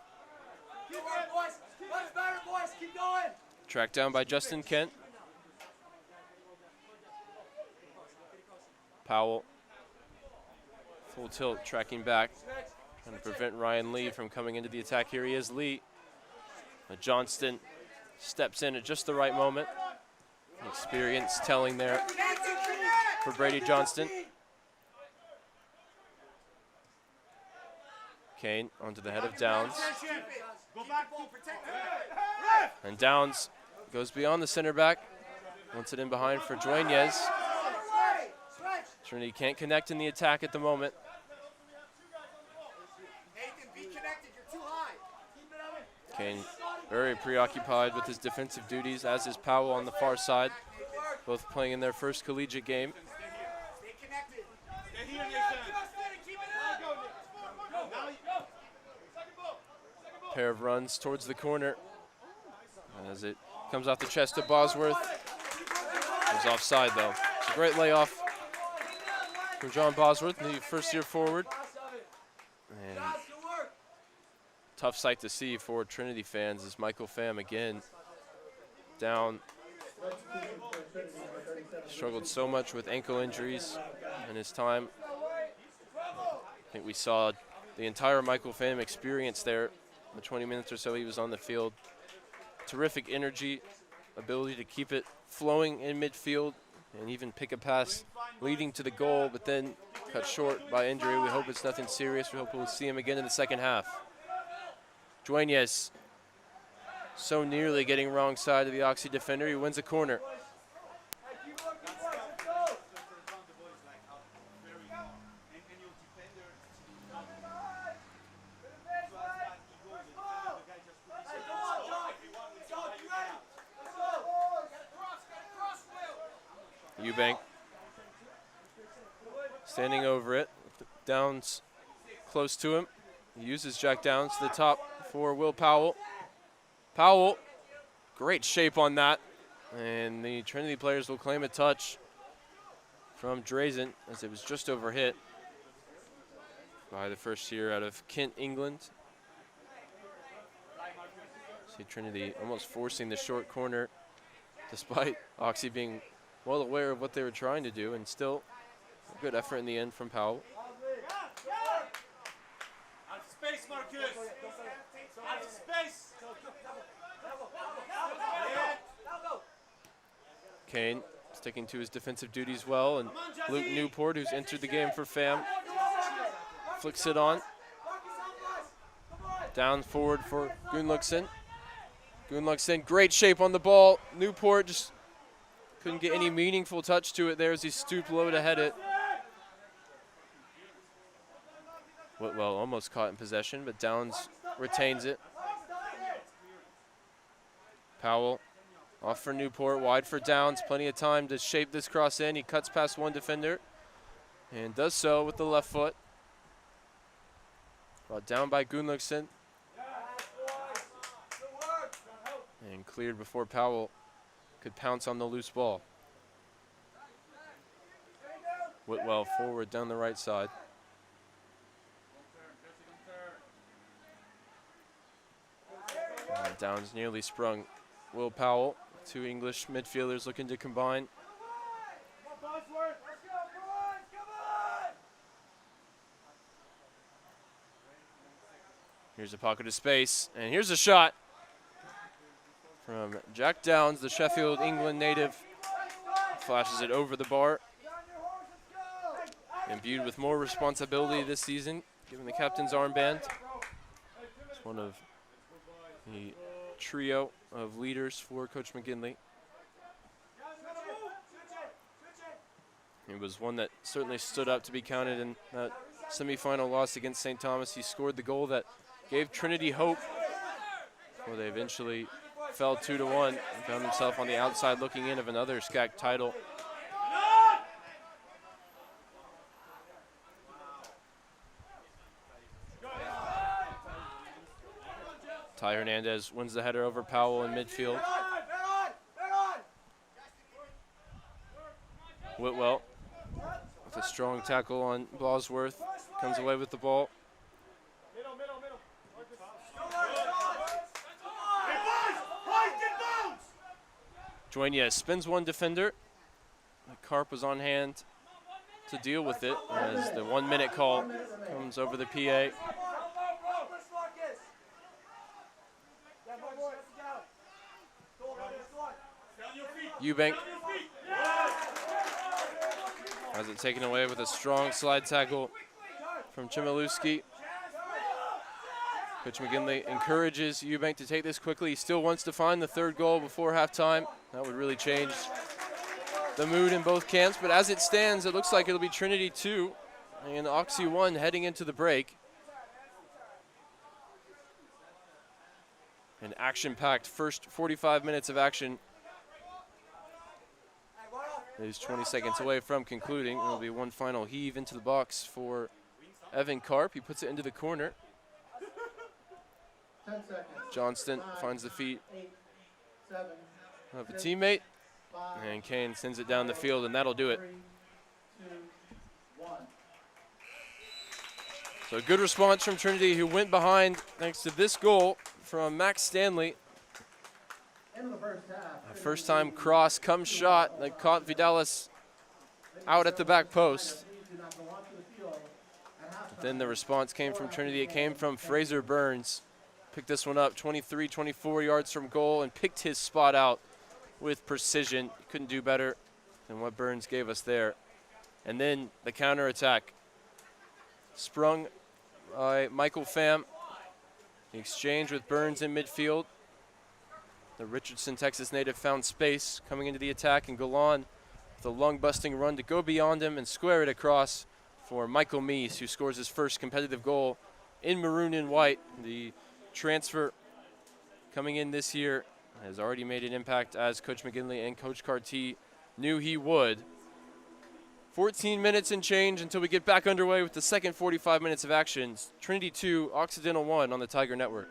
Tracked down by Justin Kent. Powell, full tilt, tracking back, trying to prevent Ryan Lee from coming into the attack. Here he is, Lee. But Johnston steps in at just the right moment. Experience telling there for Brady Johnston. Kane onto the head of Downs. And Downs goes beyond the center back. Wants it in behind for Dueñez. Trinity can't connect in the attack at the moment. Kane very preoccupied with his defensive duties, as is Powell on the far side, both playing in their first collegiate game. Pair of runs towards the corner as it comes off the chest of Bosworth. It was offside though. It's a great layoff from John Bosworth, the first-year forward. And tough sight to see for Trinity fans as Michael Pham again down. Struggled so much with ankle injuries in his time. I think we saw the entire Michael Pham experience there the 20 minutes or so he was on the field. Terrific energy, ability to keep it flowing in midfield, and even pick a pass leading to the goal, but then cut short by injury. We hope it's nothing serious. We hope we'll see him again in the second half. Dueñas so nearly getting wrong side of the Oxy defender. He wins a corner. Eubank standing over it. Downs close to him. He uses Jack Downs to the top for Will Powell. Powell, great shape on that. And the Trinity players will claim a touch from Drazen as it was just over hit by the first year out of Kent, England. See Trinity almost forcing the short corner despite Oxy being well aware of what they were trying to do, and still a good effort in the end from Powell. Out of space, Marcus! Out of space! Kane sticking to his defensive duties well, and Luke Newport, who's entered the game for FAM, flicks it on. Down forward for Gunnlaugsson. Gunnlaugsson, great shape on the ball. Newport just couldn't get any meaningful touch to it there as he stooped low to head it. Whitwell almost caught in possession, but Downs retains it. Powell off for Newport, wide for Downs. Plenty of time to shape this cross in. He cuts past one defender and does so with the left foot. Brought down by Gunnlaugsson. And cleared before Powell could pounce on the loose ball. Whitwell forward down the right side. And Downs nearly sprung Will Powell. Two English midfielders looking to combine. Here's a pocket of space, and here's a shot from Jack Downs, the Sheffield, England native. Flashes it over the bar. Imbued with more responsibility this season, given the captain's armband. It's one of the trio of leaders for Coach McGinley. He was one that certainly stood up to be counted in that semifinal loss against St. Thomas. He scored the goal that gave Trinity hope before they eventually fell 2-1 and found himself on the outside looking in of another SCAC title. Ty Hernandez wins the header over Powell in midfield. Whitwell with a strong tackle on Bosworth comes away with the ball. Dueñas spins one defender. Karp was on hand to deal with it as the 1 minute call comes over the PA. Eubank has it taken away with a strong slide tackle from Chmielewski. Coach McGinley encourages Eubank to take this quickly. He still wants to find the third goal before halftime. That would really change the mood in both camps. But as it stands, it looks like it'll be Trinity 2 and Oxy 1 heading into the break. An action-packed first 45 minutes of action is 20 seconds away from concluding. There will be one final heave into the box for Evan Karp. He puts it into the corner. Johnston finds the feet of a teammate, and Kane sends it down the field, and that'll do it. So a good response from Trinity, who went behind thanks to this goal from Max Stanley. A first-time cross comes shot that caught Vidalis out at the back post. But then the response came from Trinity. It came from Fraser Burns. picked this one up 23, 24 yards from goal and picked his spot out with precision. Couldn't do better than what Burns gave us there. And then the counterattack. Sprung by Michael Pham. The exchange with Burns in midfield. The Richardson, Texas native found space coming into the attack, and Galan with a lung-busting run to go beyond him and square it across for Michael Meese, who scores his first competitive goal in maroon and white. The transfer coming in this year has already made an impact, as Coach McGinley and Coach Carty knew he would. 14 minutes and change until we get back underway with the second 45 minutes of action. Trinity 2, Occidental 1 on the Tiger Network.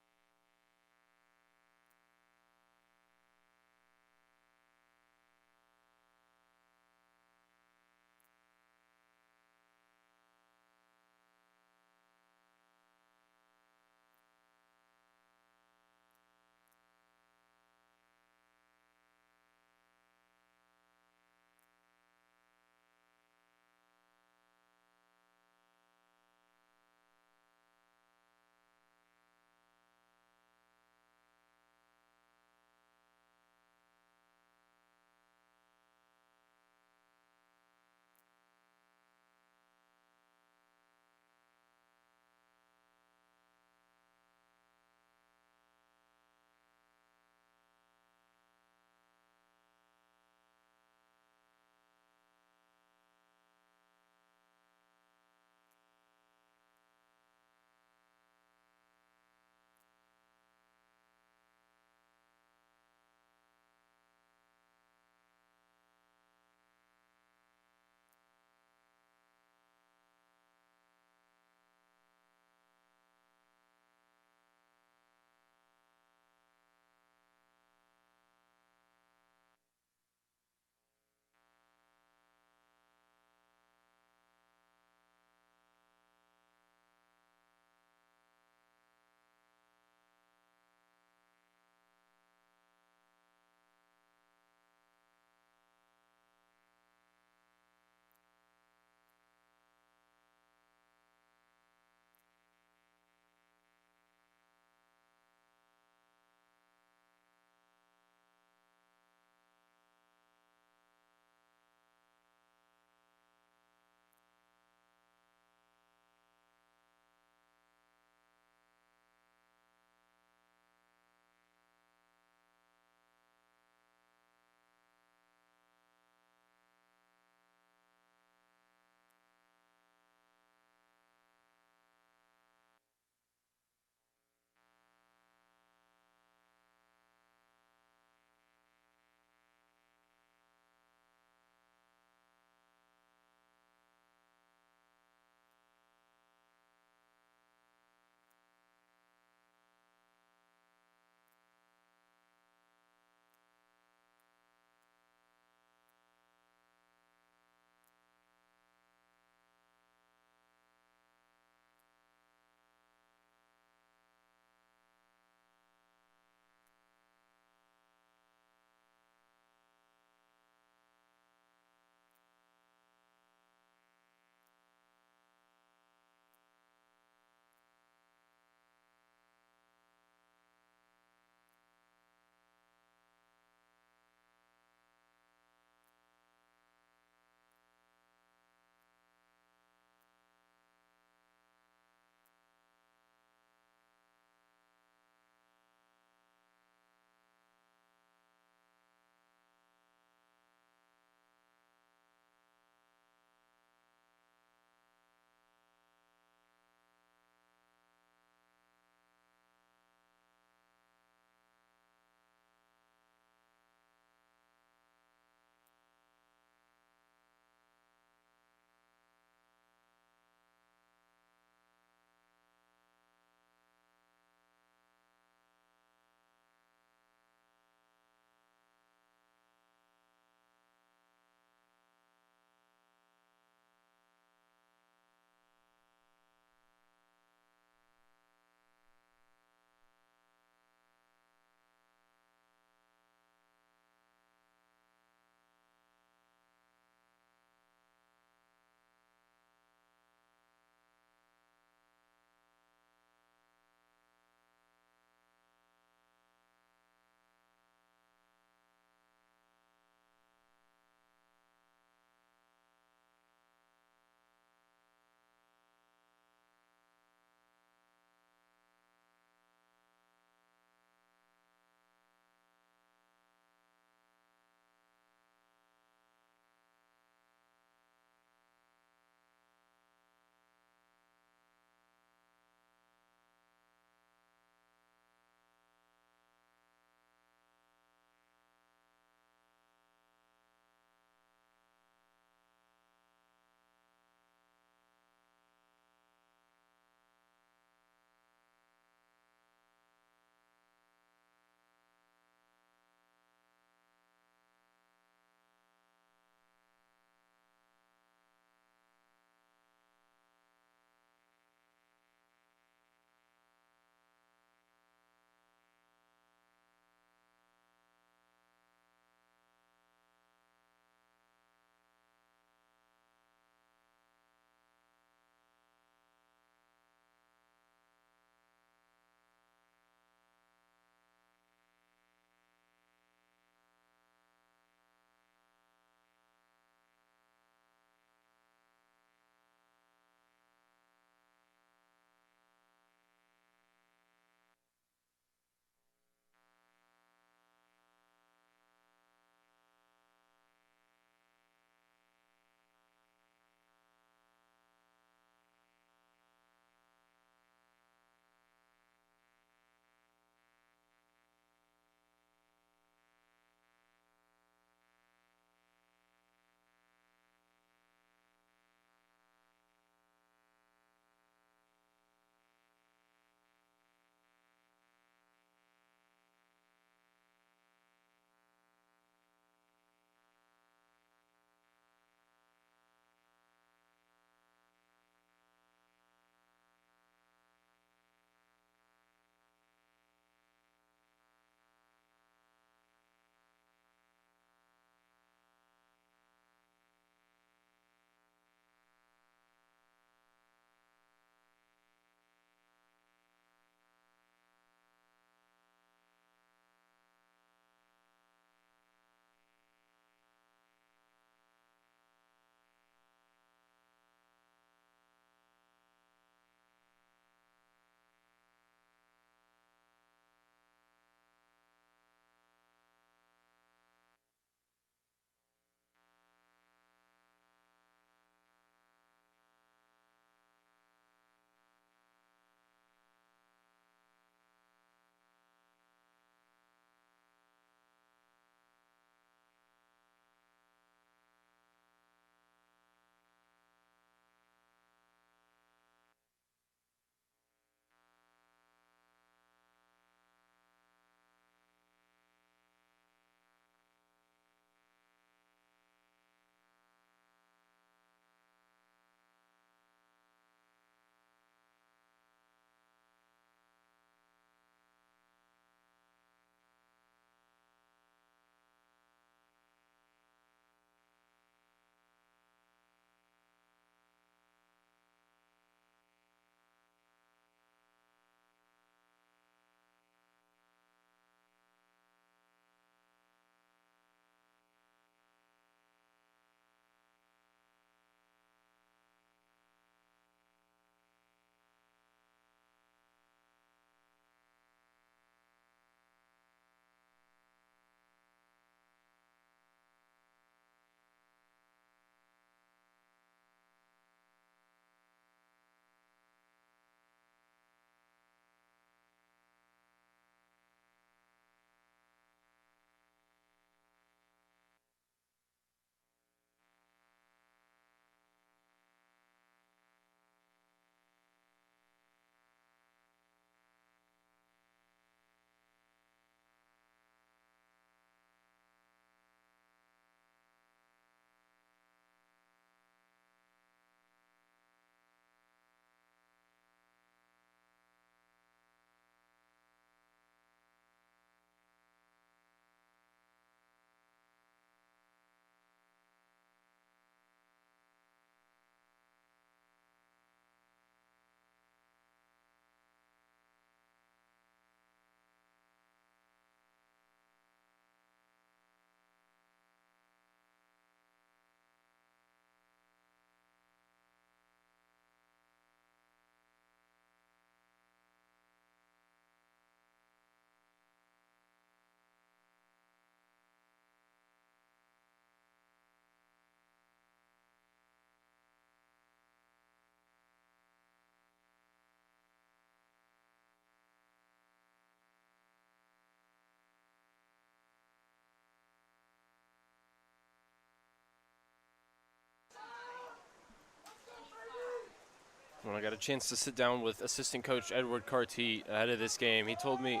When I got a chance to sit down with assistant coach Edward Carty ahead of this game, he told me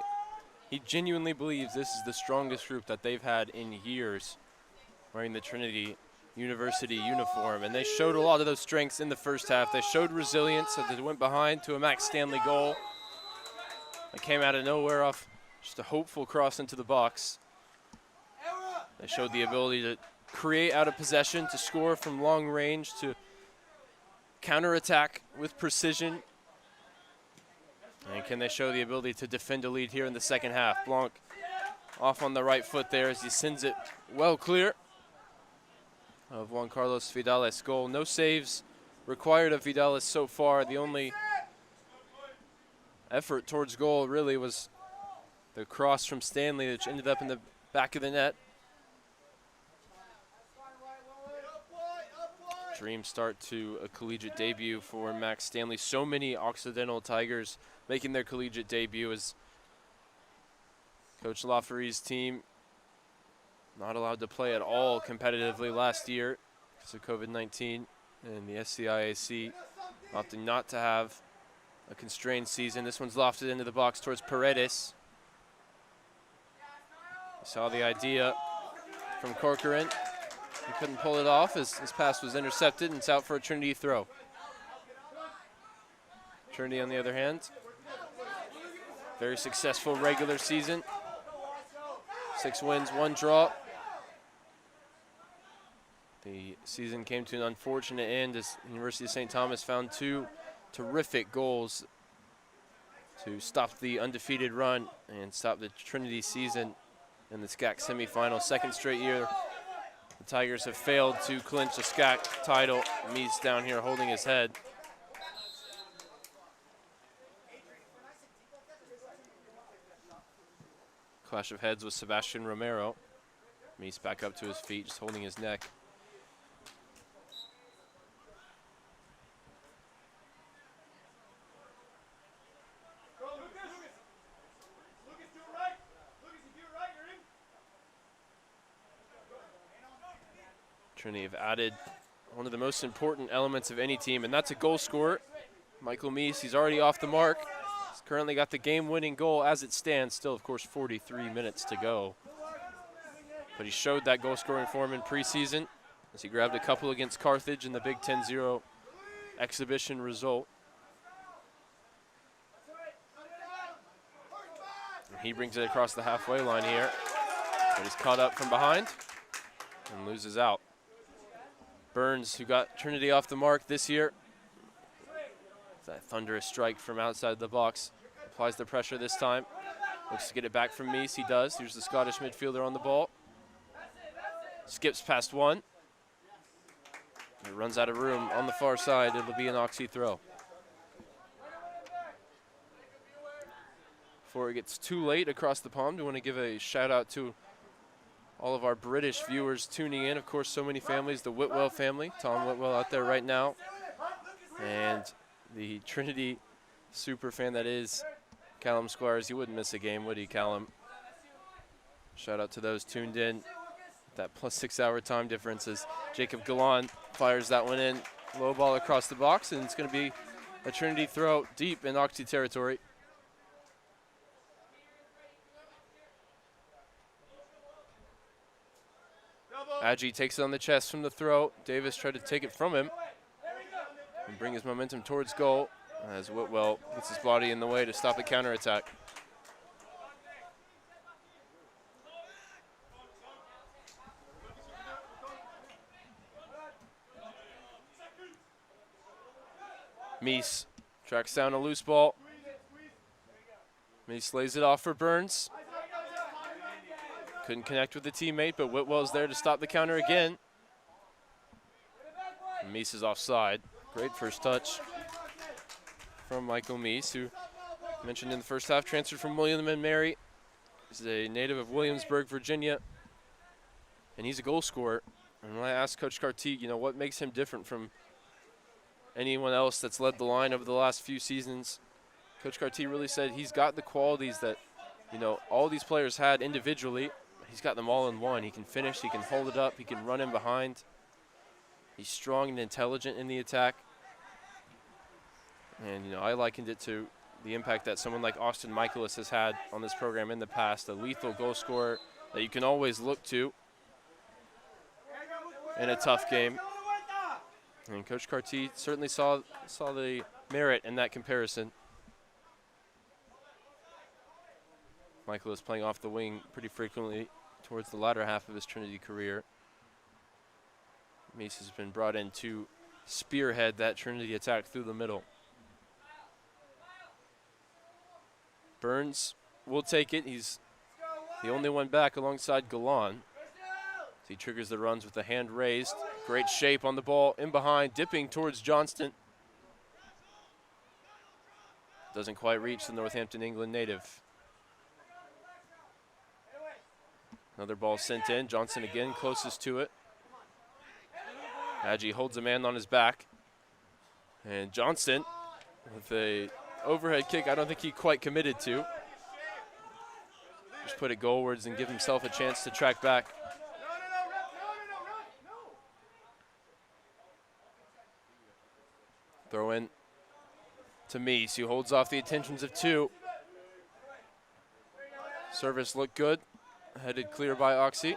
he genuinely believes this is the strongest group that they've had in years wearing the Trinity University uniform. And they showed a lot of those strengths in the first half. They showed resilience as they went behind to a Max Stanley goal. It came out of nowhere off just a hopeful cross into the box. They showed the ability to create out of possession, to score from long range, to counterattack with precision. And can they show the ability to defend a lead here in the second half? Blanc off on the right foot there as he sends it well clear of Juan Carlos Vidales' goal. No saves required of Vidales so far. The only effort towards goal really was the cross from Stanley, which ended up in the back of the net. Dream start to a collegiate debut for Max Stanley. So many Occidental Tigers making their collegiate debut as Coach Laferie's team not allowed to play at all competitively last year because of COVID-19 and the SCIAC opting not to have a constrained season. This one's lofted into the box towards Paredes. We saw the idea from Corcoran. He couldn't pull it off as his pass was intercepted, and it's out for a Trinity throw. Trinity, on the other hand, very successful regular season. 6 wins, 1 draw. The season came to an unfortunate end as University of St. Thomas found 2 terrific goals to stop the undefeated run and stop the Trinity season in the SCAC semifinal. Second straight year the Tigers have failed to clinch a SCAC title. Mies down here holding his head. Clash of heads with Sebastian Romero. Mies back up to his feet, just holding his neck. Trinity have added one of the most important elements of any team, and that's a goal scorer. Michael Mies, he's already off the mark. He's currently got the game-winning goal as it stands. Still, of course, 43 minutes to go. But he showed that goal-scoring form in preseason as he grabbed a couple against Carthage in the Big 10-0 exhibition result. And he brings it across the halfway line here, but he's caught up from behind and loses out. Burns, who got Trinity off the mark this year. That thunderous strike from outside the box. Applies the pressure this time. Looks to get it back from Mies. He does. Here's the Scottish midfielder on the ball. Skips past one. It runs out of room on the far side. It'll be an Oxy throw. Before it gets too late across the pond, we want to give a shout out to all of our British viewers tuning in. Of course, so many families, the Whitwell family, Tom Whitwell out there right now, and the Trinity super fan that is Callum Squires. You wouldn't miss a game, would he, Callum? Shout out to those tuned in. That plus 6 hour time difference as Jacob Galan fires that one in. Low ball across the box, and it's going to be a Trinity throw deep in Oxy territory. Adji takes it on the chest from the throw. Davis tried to take it from him and bring his momentum towards goal as Whitwell gets his body in the way to stop the counterattack. Mies tracks down a loose ball. Mies lays it off for Burns. Couldn't connect with the teammate, but Whitwell's there to stop the counter again. And Mies is offside. Great first touch from Michael Mies, who mentioned in the first half transferred from William and Mary. He's a native of Williamsburg, Virginia, and he's a goal scorer. And when I asked Coach Carty, you know, what makes him different from anyone else that's led the line over the last few seasons, Coach Carty really said he's got the qualities that, you know, all these players had individually. He's got them all in one. He can finish, he can hold it up, he can run in behind. He's strong and intelligent in the attack. And, you know, I likened it to the impact that someone like Austin Michaelis has had on this program in the past, a lethal goal scorer that you can always look to in a tough game. And Coach Carty certainly saw the merit in that comparison. Michaelis playing off the wing pretty frequently towards the latter half of his Trinity career. Meese has been brought in to spearhead that Trinity attack through the middle. Burns will take it. He's the only one back alongside Galan. He triggers the runs with the hand raised. Great shape on the ball, in behind, dipping towards Johnston. Doesn't quite reach the Northampton, England native. Another ball sent in. Johnson again closest to it. Adji holds a man on his back. And Johnston with a overhead kick I don't think he quite committed to. Just put it goalwards and give himself a chance to track back. Throw in to Meese, who holds off the attentions of two. Service looked good, headed clear by Oxy.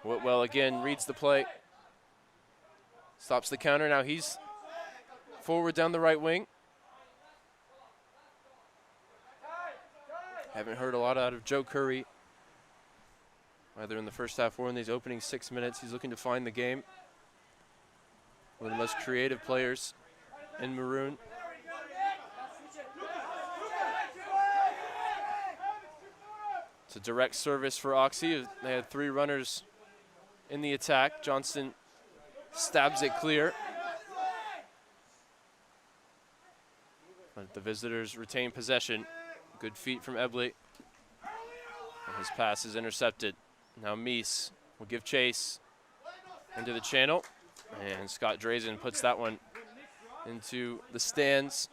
Whitwell again reads the play. Stops the counter, now he's forward down the right wing. Haven't heard a lot out of Joe Curry, either in the first half or in these opening 6 minutes. He's looking to find the game. One of the most creative players in maroon. It's a direct service for Oxy. They had three runners in the attack. Johnston stabs it clear. But the visitors retain possession. Good feet from Ebley. And his pass is intercepted. Now Meese will give chase into the channel. And Scott Drazen puts that one into the stands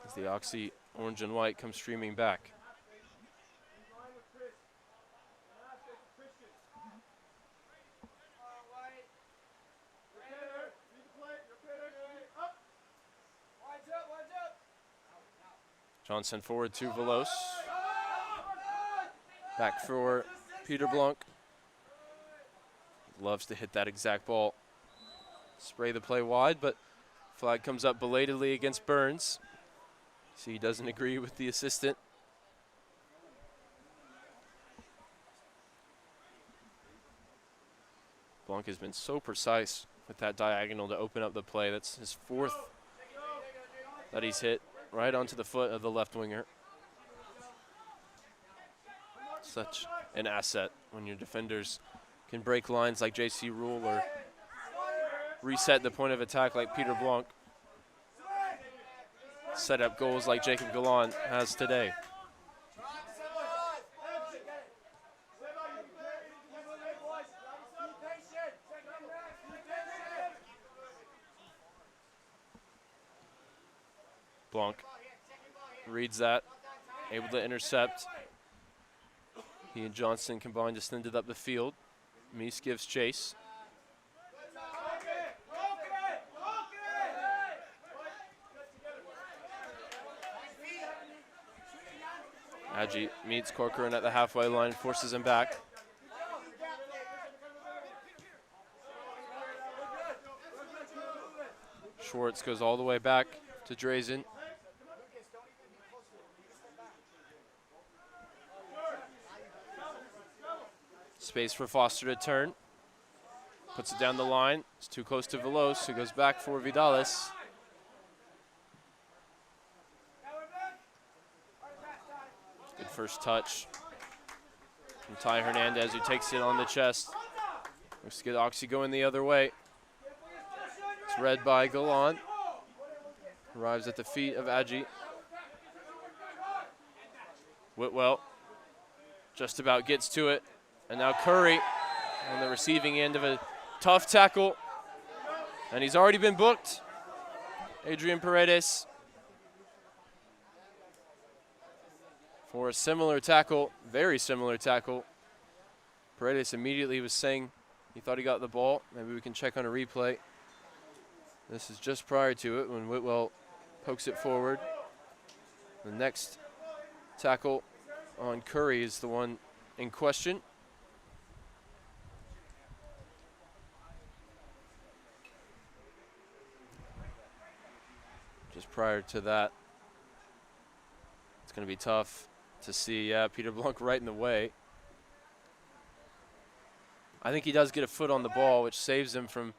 as the Oxy orange and white comes streaming back. Johnson forward to Velos. Back for Peter Blanc. Loves to hit that exact ball. Spray the play wide, but flag comes up belatedly against Burns. See, he doesn't agree with the assistant. Blanc has been so precise with that diagonal to open up the play. That's his fourth that he's hit right onto the foot of the left winger. Such an asset when your defenders can break lines like J.C. Rule or reset the point of attack like Peter Blanc. Set up goals like Jacob Galan has today. Blanc reads that, able to intercept. He and Johnston combined to send it up the field. Meese gives chase. Adji meets Corcoran at the halfway line, forces him back. Schwartz goes all the way back to Drazen. Space for Foster to turn. Puts it down the line. It's too close to Velos, who goes back for Vidalis. Good first touch from Ty Hernandez, who takes it on the chest. Looks to get Oxy going the other way. It's read by Galan. Arrives at the feet of Adji. Whitwell just about gets to it. And now Curry on the receiving end of a tough tackle. And he's already been booked. Adrian Paredes for a similar tackle, very similar tackle. Paredes immediately was saying he thought he got the ball. Maybe we can check on a replay. This is just prior to it when Whitwell pokes it forward. The next tackle on Curry is the one in question. Just prior to that, it's going to be tough to see. Yeah, Peter Blanc right in the way. I think he does get a foot on the ball, which saves him from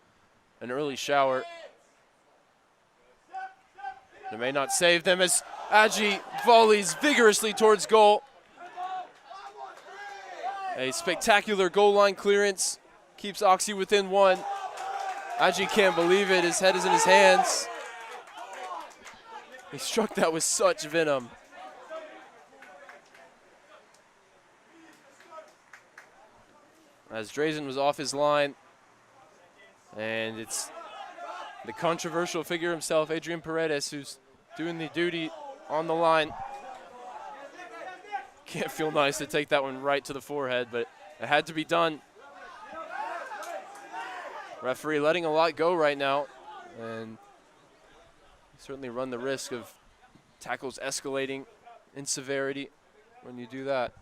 an early shower. It may not save them as Agi volleys vigorously towards goal. A spectacular goal line clearance keeps Oxy within one. Agi can't believe it. His head is in his hands. He struck that with such venom. As Drazen was off his line, and it's the controversial figure himself, Adrian Paredes, who's doing the duty on the line. Can't feel nice to take that one right to the forehead, but it had to be done. Referee letting a lot go right now, and certainly run the risk of tackles escalating in severity when you do that.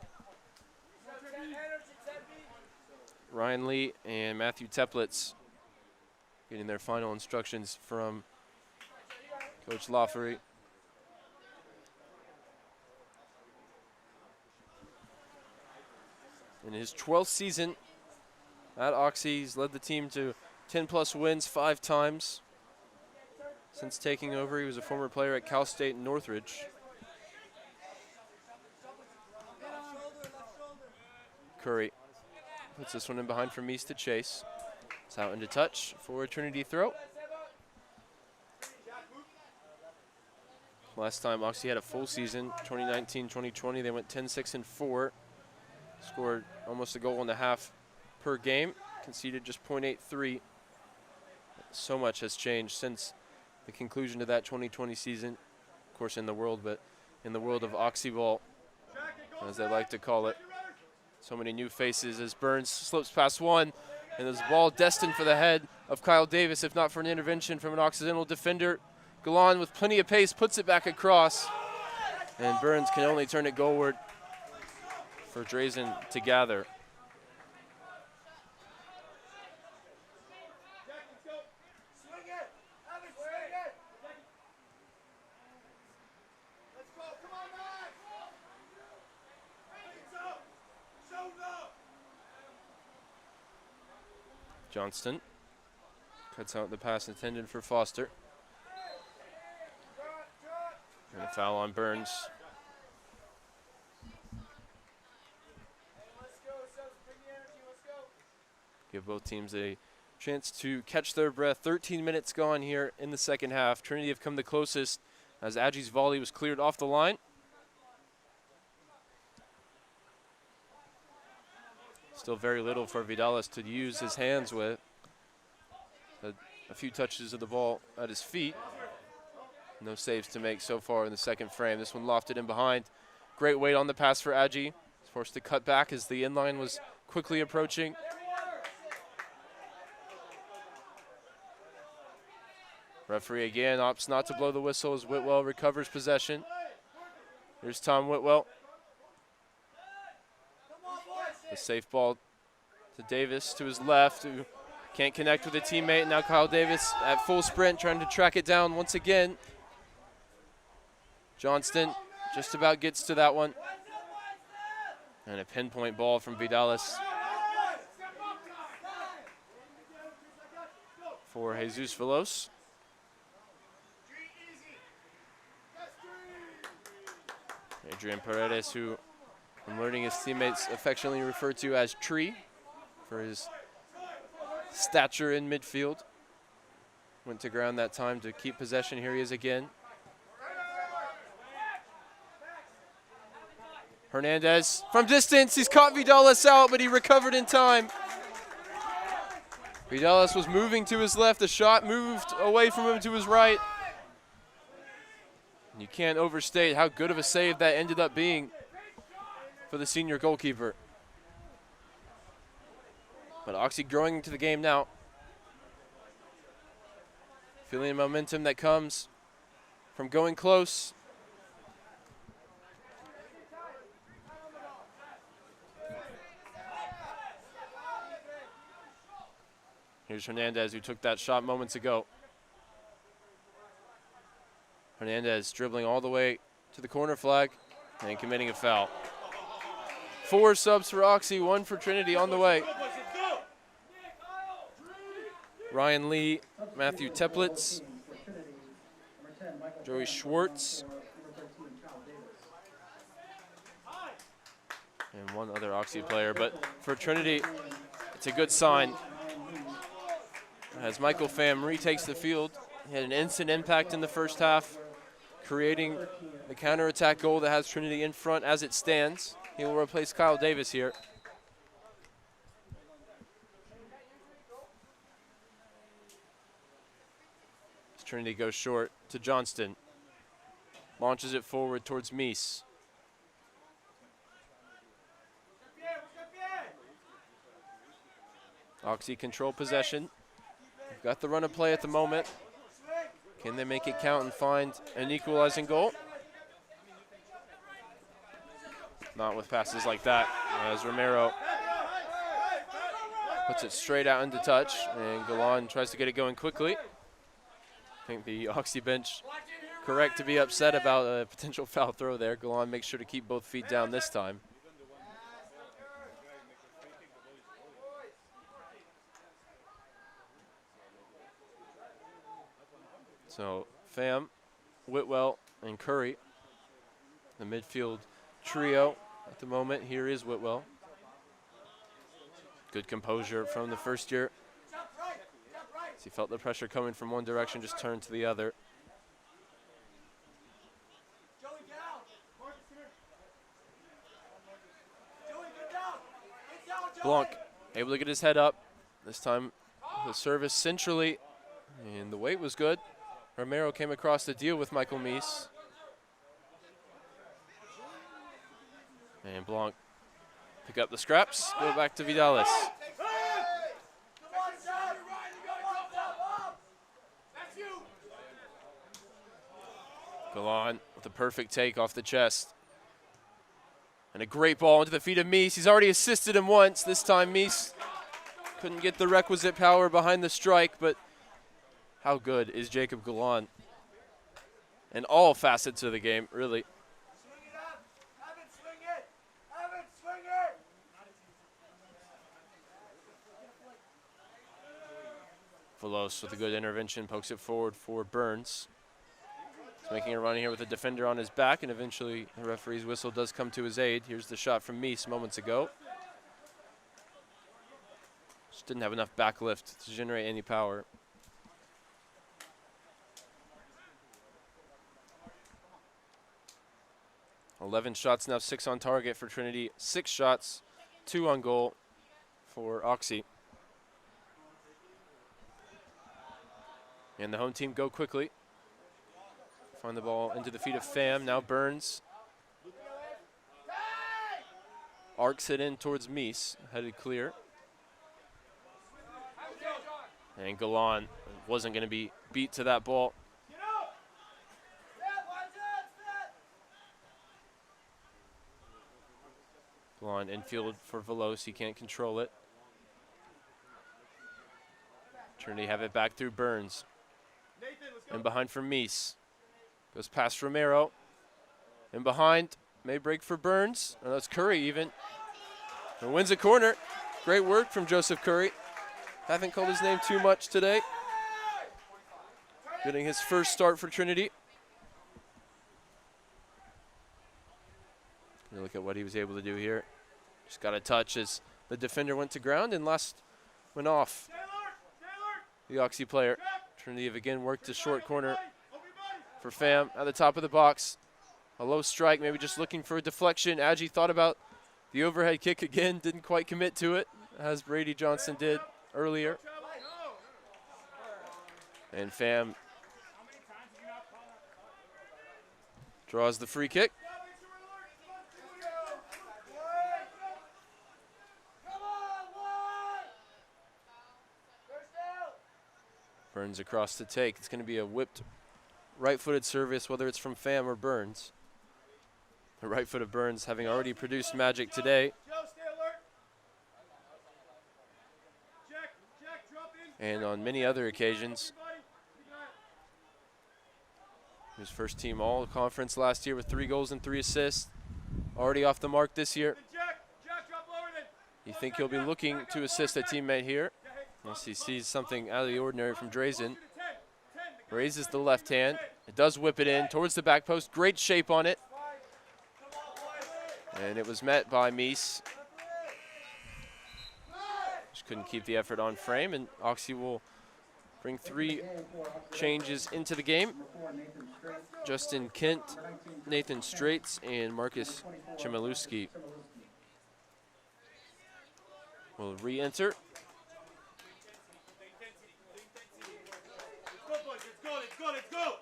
Ryan Lee and Matthew Teplitz getting their final instructions from Coach Laffery. In his 12th season at Oxy, he's led the team to 10-plus wins 5 times. Since taking over, he was a former player at Cal State and Northridge. Curry puts this one in behind for Meese to chase. It's out into touch for a Trinity throw. Last time Oxy had a full season, 2019-2020, they went 10-6-4. Scored almost a goal and a half per game. Conceded just .83. So much has changed since the conclusion of that 2020 season. Of course in the world, but in the world of Oxy ball, as they like to call it. So many new faces as Burns slips past one, and there's a ball destined for the head of Kyle Davis, if not for an intervention from an Occidental defender. Galan with plenty of pace puts it back across, and Burns can only turn it goalward for Drazen to gather. Johnston cuts out the pass intended for Foster. And a foul on Burns. Give both teams a chance to catch their breath. 13 minutes gone here in the second half. Trinity have come the closest as Agi's volley was cleared off the line. Still very little for Vidalis to use his hands with. A few touches of the ball at his feet. No saves to make so far in the second frame. This one lofted in behind. Great weight on the pass for Agi. He's forced to cut back as the inline was quickly approaching. Referee again opts not to blow the whistle as Whitwell recovers possession. Here's Tom Whitwell. A safe ball to Davis to his left, who can't connect with a teammate. Now Kyle Davis at full sprint trying to track it down once again. Johnston just about gets to that one. And a pinpoint ball from Vidalis for Jesus Velos. Adrian Paredes, who I'm learning his teammates affectionately refer to as Tree for his stature in midfield. Went to ground that time to keep possession. Here he is again. Hernandez from distance. He's caught Vidalis out, but he recovered in time. Vidalis was moving to his left. The shot moved away from him to his right. And you can't overstate how good of a save that ended up being for the senior goalkeeper. But Oxy growing into the game now. Feeling the momentum that comes from going close. Here's Hernandez, who took that shot moments ago. Hernandez dribbling all the way to the corner flag and committing a foul. 4 subs for Oxy, 1 for Trinity on the way. Ryan Lee, Matthew Teplitz, Joey Schwartz, and 1 other Oxy player. But for Trinity, it's a good sign as Michael Pham retakes the field. He had an instant impact in the first half, creating the counterattack goal that has Trinity in front as it stands. He will replace Kyle Davis here. As Trinity goes short to Johnston. Launches it forward towards Meese. Oxy control possession. They've got the run of play at the moment. Can they make it count and find an equalizing goal? Not with passes like that, as Romero puts it straight out into touch, and Galan tries to get it going quickly. I think the Oxy bench correct to be upset about a potential foul throw there. Galan makes sure to keep both feet down this time. So Pham, Whitwell, and Curry, the midfield trio at the moment. Here is Whitwell. Good composure from the first year. As he felt the pressure coming from one direction, just turned to the other. Blanc able to get his head up. This time the service centrally, and the weight was good. Romero came across to deal with Michael Meese. And Blanc pick up the scraps, go back to Vidalis. Galan with a perfect take off the chest. And a great ball into the feet of Meese. He's already assisted him once. This time Meese couldn't get the requisite power behind the strike, but how good is Jacob Galan? In all facets of the game, really. Velos with a good intervention, pokes it forward for Burns. He's making a run here with a defender on his back, and eventually the referee's whistle does come to his aid. Here's the shot from Meese moments ago. Just didn't have enough backlift to generate any power. $11 shots now, 6 on target for Trinity. 6 shots, 2 on goal for Oxy. And the home team go quickly. Find the ball into the feet of Pham. Now Burns arcs it in towards Meese, headed clear. And Galan wasn't going to be beat to that ball. Galan infield for Velos. He can't control it. Trinity have it back through Burns. And behind for Meese. Goes past Romero. And behind, may break for Burns. Oh, that's Curry even. And wins a corner. Great work from Joseph Curry. Haven't called his name too much today. Getting his first start for Trinity. Look at what he was able to do here. Just got a touch as the defender went to ground and last went off the Oxy player. Trinity have again worked the short corner for Pham at the top of the box. A low strike, maybe just looking for a deflection. Adji thought about the overhead kick again, didn't quite commit to it, as Brady Johnson did earlier. And Pham draws the free kick. Burns across to take. It's going to be a whipped right-footed service, whether it's from Pham or Burns. The right foot of Burns having already produced magic today. And on many other occasions. His first team all-conference last year with 3 goals and 3 assists. Already off the mark this year. You think he'll be looking to assist a teammate here, unless he sees something out of the ordinary from Drazen. Raises the left hand. It does whip it in towards the back post. Great shape on it. And it was met by Mies. Just couldn't keep the effort on frame, and Oxy will bring 3 changes into the game. Justin Kent, Nathan Straits, and Marcus Chmielewski will re-enter. Let's go.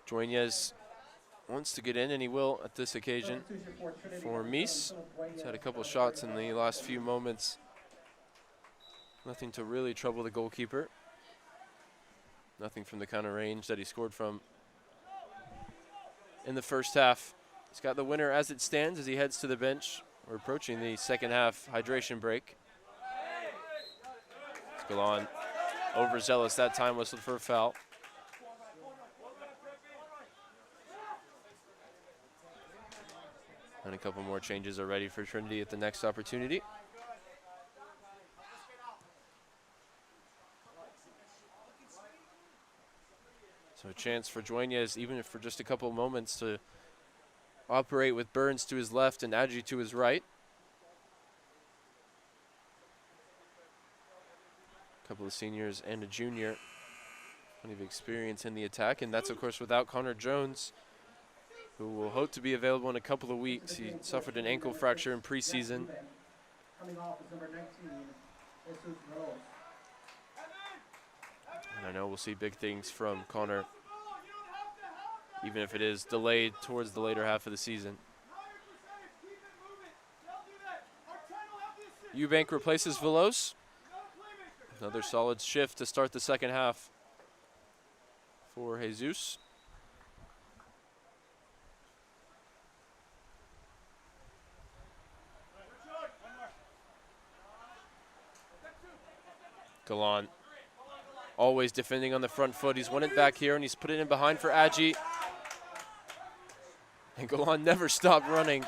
Dueñas wants to get in, and he will at this occasion for Mies. He's had a couple shots in the last few moments. Nothing to really trouble the goalkeeper. Nothing from the kind of range that he scored from in the first half. He's got the winner as it stands as he heads to the bench. We're approaching the second half hydration break. Scalon, overzealous that time, whistled for a foul. And a couple more changes are ready for Trinity at the next opportunity. So a chance for Dueñas, even if for just a couple of moments, to operate with Burns to his left and Adji to his right. A couple of seniors and a junior. Plenty of experience in the attack, and that's of course without Connor Jones, who will hope to be available in a couple of weeks. He suffered an ankle fracture in preseason. And I know we'll see big things from Connor, even if it is delayed towards the later half of the season. Eubank replaces Velos. Another solid shift to start the second half for Jesus. Galan always defending on the front foot. He's won it back here, and he's put it in behind for Adji. And Galan never stopped running.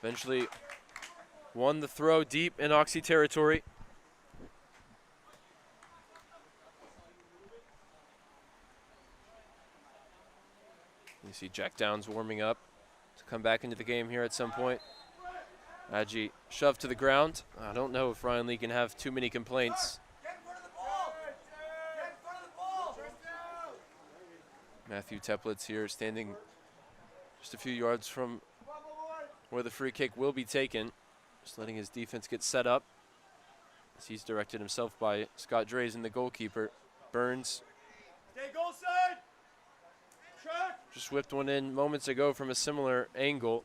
Eventually won the throw deep in Oxy territory. You see Jack Downs warming up to come back into the game here at some point. Adji shoved to the ground. I don't know if Ryan Lee can have too many complaints. Matthew Teplitz here standing just a few yards from where the free kick will be taken. Just letting his defense get set up as he's directed himself by Scott Drazen, the goalkeeper. Burns just whipped one in moments ago from a similar angle.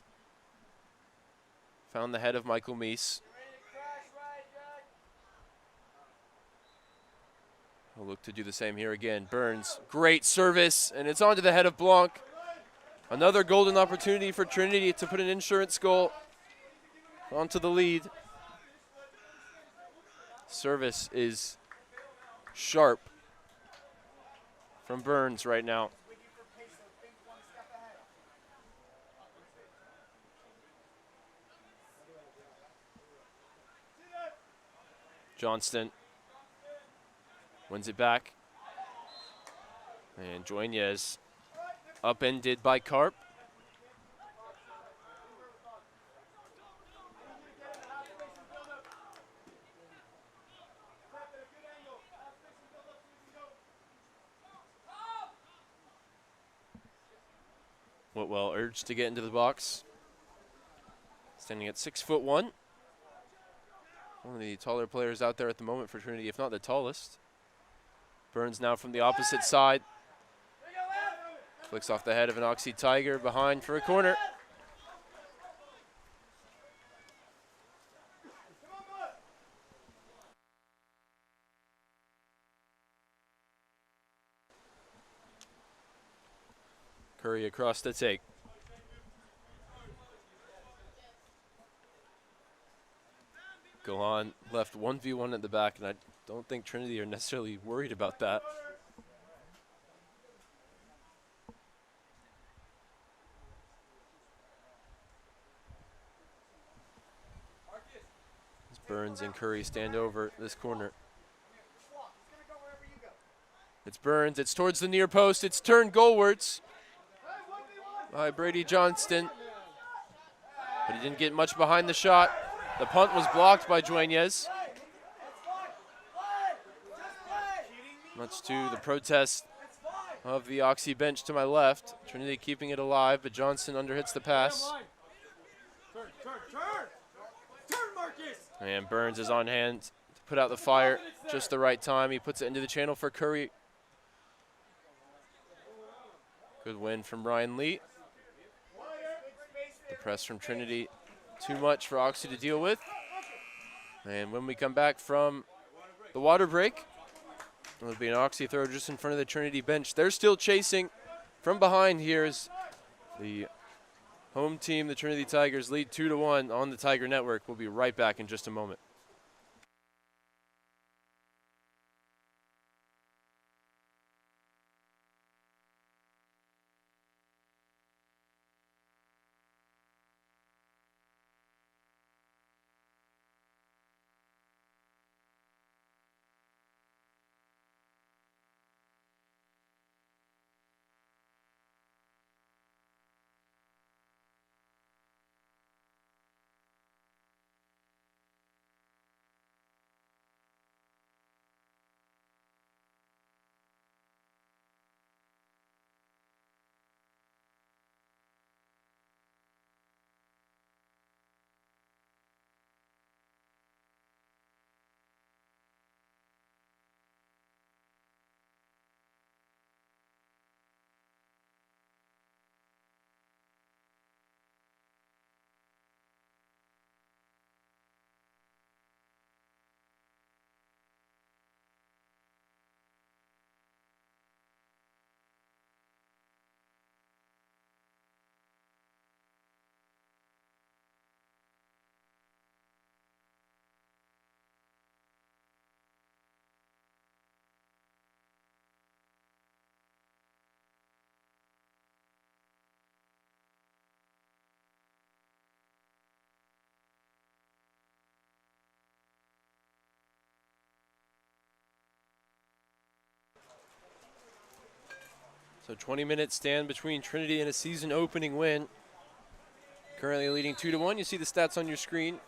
Found the head of Michael Mies. He'll look to do the same here again. Burns, great service, and it's onto the head of Blanc. Another golden opportunity for Trinity to put an insurance goal onto the lead. Service is sharp from Burns right now. Johnston wins it back. And Dueñas upended by Karp. Whitwell urged to get into the box. Standing at 6'1". One of the taller players out there at the moment for Trinity, if not the tallest. Burns now from the opposite side. Flicks off the head of an Oxy Tiger, behind for a corner. Curry across the take. Golan left 1v1 at the back, and I don't think Trinity are necessarily worried about that. As Burns and Curry stand over this corner. It's Burns, it's towards the near post, it's turned goalwards by Brady Johnston. But he didn't get much behind the shot. The punt was blocked by Dueñez. Much to the protest of the Oxy bench to my left. Trinity keeping it alive, but Johnson underhits the pass. And Burns is on hand to put out the fire just the right time. He puts it into the channel for Curry. Good win from Ryan Lee. The press from Trinity, too much for Oxy to deal with. And when we come back from the water break, it'll be an Oxy throw just in front of the Trinity bench. They're still chasing from behind here as the home team, the Trinity Tigers, lead 2-1 on the Tiger Network. We'll be right back in just a moment. So 20-minute stand between Trinity and a season-opening win. Currently leading 2-1. You see the stats on your screen.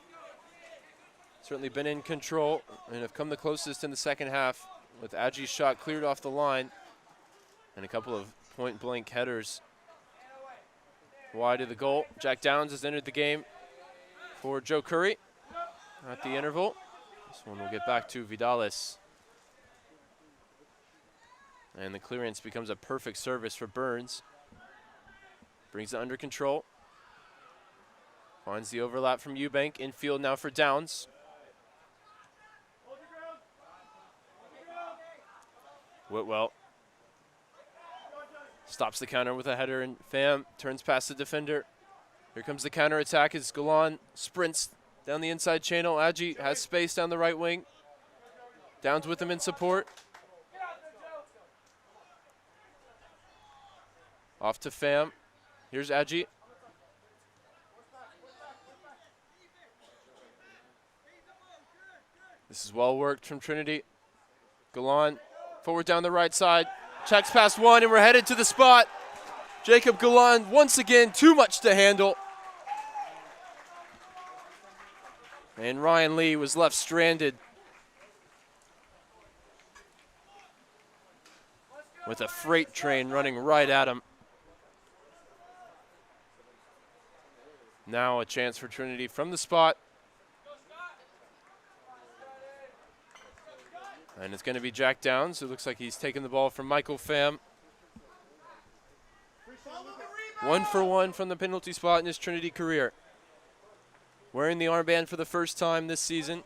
Certainly been in control and have come the closest in the second half with Agi's shot cleared off the line and a couple of point-blank headers wide of the goal. Jack Downs has entered the game for Joe Curry at the interval. This one will get back to Vidales. And the clearance becomes a perfect service for Burns. Brings it under control. Finds the overlap from Eubank. Infield now for Downs. Whitwell stops the counter with a header, and Pham turns past the defender. Here comes the counter attack as Golan sprints down the inside channel. Agi has space down the right wing. Downs with him in support. Off to Pham. Here's Agi. This is well worked from Trinity. Golan forward down the right side. Checks past one, and we're headed to the spot. Jacob Golan, once again, too much to handle. And Ryan Lee was left stranded with a freight train running right at him. Now a chance for Trinity from the spot. And it's going to be Jack Downs, who looks like he's taken the ball from Michael Pham. 1 for 1 from the penalty spot in his Trinity career. Wearing the armband for the first time this season.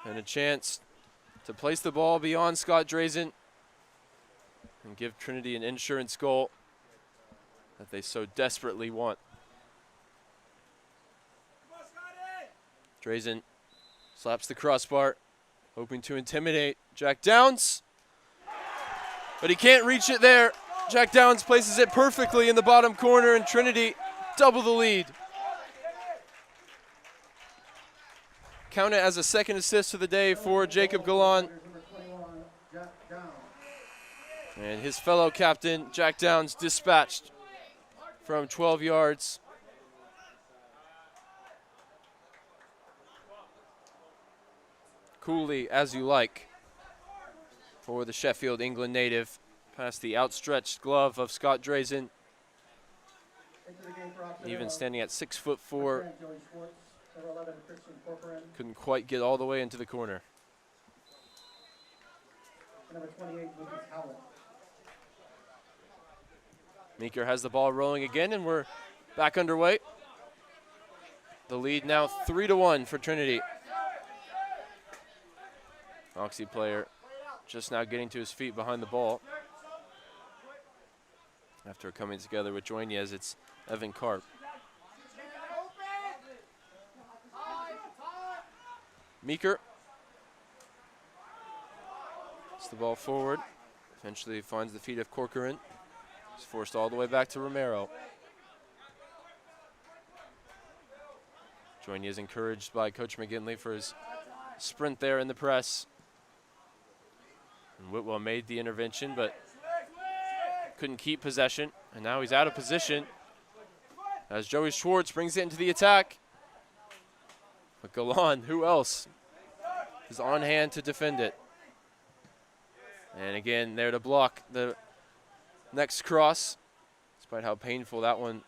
And a chance to place the ball beyond Scott Drazen. and give Trinity an insurance goal that they so desperately want. Drazen slaps the crossbar, hoping to intimidate Jack Downs, but he can't reach it there. Jack Downs places it perfectly in the bottom corner, and Trinity double the lead. Count it as a second assist of the day for Jacob Galan. And his fellow captain, Jack Downs, dispatched from 12 yards. Coolly, as you like, for the Sheffield, England native, past the outstretched glove of Scott Drazen. Even standing at 6'4", couldn't quite get all the way into the corner. Number 28, Lucas Howell. Meeker has the ball rolling again, and we're back underway. The lead now 3-1 for Trinity. Oxy player just now getting to his feet behind the ball. After coming together with Joinez, it's Evan Karp. Meeker gets the ball forward. Eventually finds the feet of Corcoran. He's forced all the way back to Romero. Joinez is encouraged by Coach McGinley for his sprint there in the press. And Whitwell made the intervention, but couldn't keep possession. And now he's out of position as Joey Schwartz brings it into the attack. But Galan, who else, is on hand to defend it. And again, there to block the next cross, despite how painful that one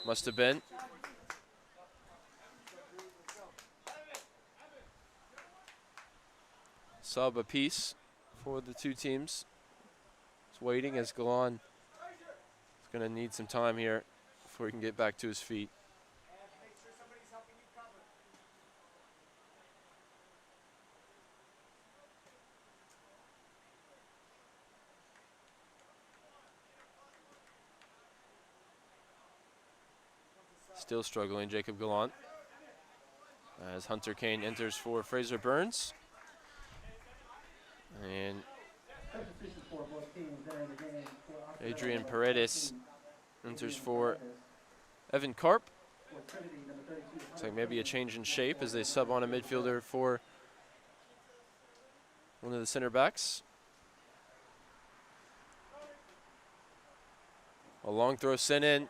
must have been. Sub apiece for the two teams. It's waiting as Galan is going to need some time here before he can get back to his feet. Still struggling, Jacob Gallant, as Hunter Kane enters for Fraser Burns. And Adrian Paredes enters for Evan Karp. Looks like maybe a change in shape as they sub on a midfielder for one of the center backs. A long throw sent in.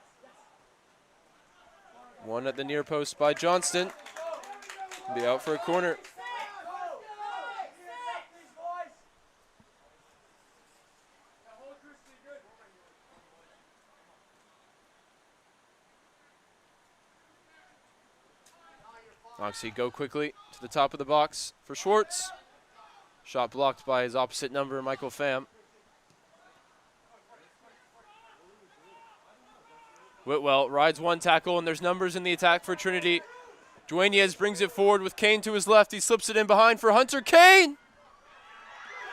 One at the near post by Johnston. Be out for a corner. Oxy go quickly to the top of the box for Schwartz. Shot blocked by his opposite number, Michael Pham. Whitwell rides one tackle, and there's numbers in the attack for Trinity. Dueñez brings it forward with Kane to his left. He slips it in behind for Hunter Kane.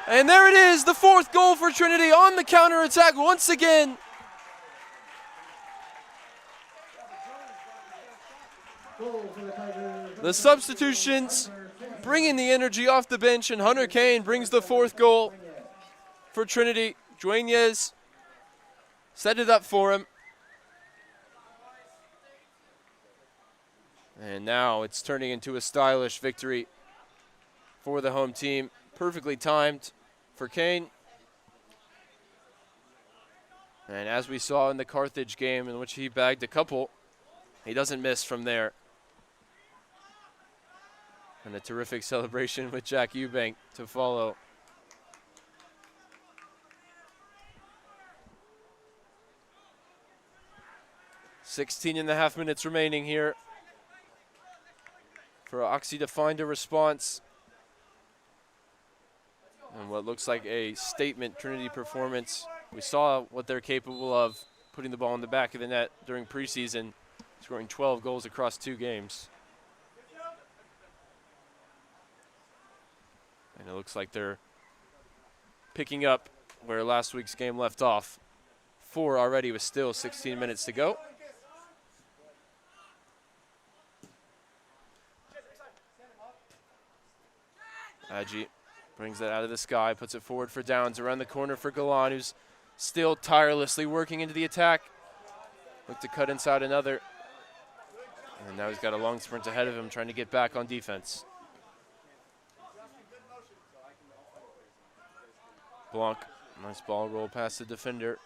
And there it is, the fourth goal for Trinity on the counterattack once again. The substitutions bringing the energy off the bench, and Hunter Kane brings the fourth goal for Trinity. Dueñez set it up for him. And now it's turning into a stylish victory for the home team. Perfectly timed for Kane. And as we saw in the Carthage game, in which he bagged a couple, he doesn't miss from there. And a terrific celebration with Jack Eubank to follow. .5 minutes remaining here for Oxy to find a response. And what looks like a statement Trinity performance. We saw what they're capable of, putting the ball in the back of the net during preseason, scoring 12 goals across 2 games. And it looks like they're picking up where last week's game left off. 4 already with still 16 minutes to go. Adji brings that out of the sky, puts it forward for Downs, around the corner for Galan, who's still tirelessly working into the attack. Look to cut inside another. And now he's got a long sprint ahead of him, trying to get back on defense. Blanc, nice ball roll past the defender.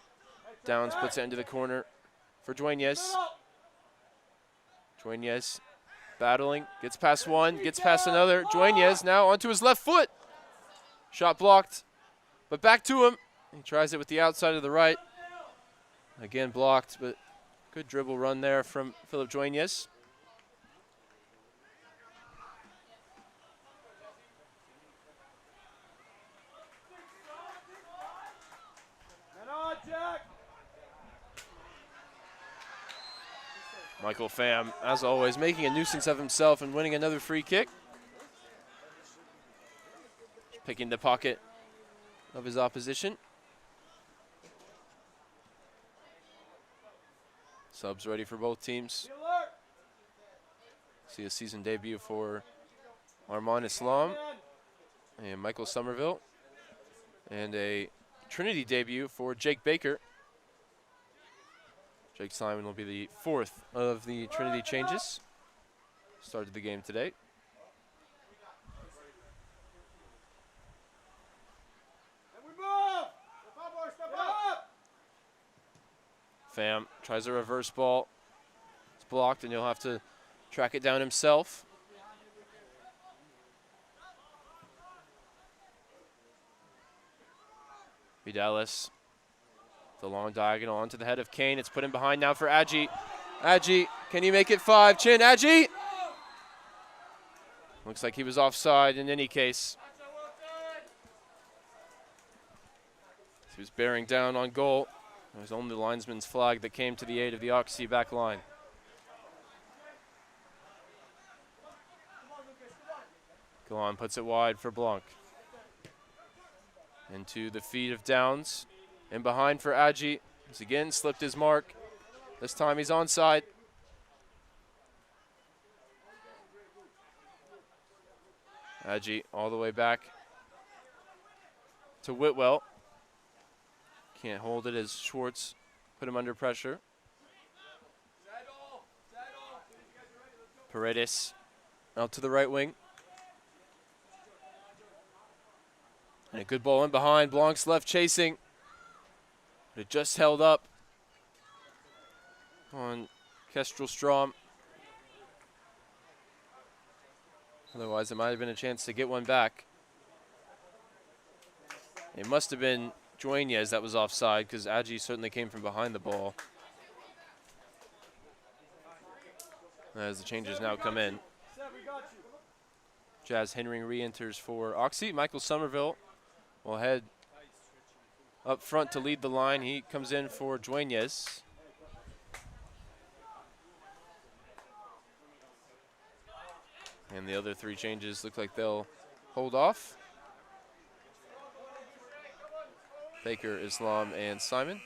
Downs puts it into the corner for Dueñez. Dueñez battling, gets past one, gets past another. Dueñez now onto his left foot. Shot blocked, but back to him. He tries it with the outside of the right. Again blocked, but good dribble run there from Philip Dueñez. Michael Pham, as always, making a nuisance of himself and winning another free kick. Picking the pocket of his opposition. Subs ready for both teams. See a season debut for Arman Islam and Michael Somerville. And a Trinity debut for Jake Baker. Jake Simon will be the 4th of the Trinity changes. Started the game today. Pham tries a reverse ball. It's blocked, and he'll have to track it down himself. Vidalis. The long diagonal onto the head of Kane. It's put in behind now for Adji. Adji, can you make it 5? Chin, Adji! Looks like he was offside in any case. He was bearing down on goal. It was only the linesman's flag that came to the aid of the Oxy back line. Galan puts it wide for Blanc. Into the feet of Downs. And behind for Adji. He's again slipped his mark. This time he's onside. Adji all the way back to Whitwell. Can't hold it as Schwartz put him under pressure. Paredes out to the right wing. And a good ball in behind. Blanc's left chasing. But it just held up on Kestrel Strom. Otherwise, it might have been a chance to get one back. It must have been Dueñez that was offside, because Adji certainly came from behind the ball. As the changes now come in. Jazz Henry re-enters for Oxy. Michael Somerville will head up front to lead the line. He comes in for Dueñez. And the other 3 changes look like they'll hold off. Baker, Islam, and Simon.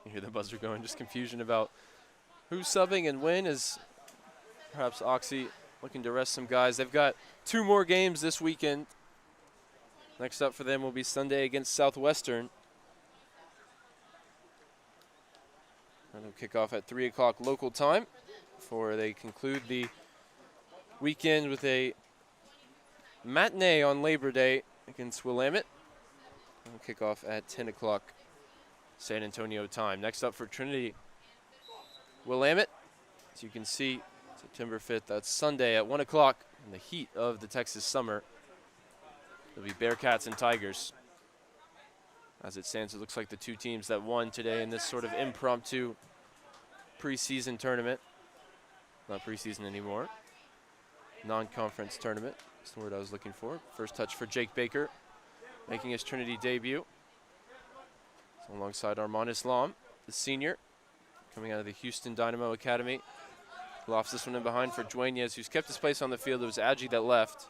You hear the buzzer going, just confusion about who's subbing and when, as perhaps Oxy looking to rest some guys. They've got 2 more games this weekend. Next up for them will be Sunday against Southwestern. And they'll kick off at 3 o'clock local time before they conclude the weekend with a matinee on Labor Day against Willamette. They'll kick off at 10 o'clock San Antonio time. Next up for Trinity, Willamette. As you can see, September 5th, that's Sunday at 1 o'clock in the heat of the Texas summer. It'll be Bearcats and Tigers. As it stands, it looks like the 2 teams that won today in this sort of impromptu preseason tournament. Not preseason anymore. Non-conference tournament. That's the word I was looking for. First touch for Jake Baker, making his Trinity debut. alongside Armand Islam, the senior, coming out of the Houston Dynamo Academy. Lofts this one in behind for Dueñas, who's kept his place on the field. It was Adji that left.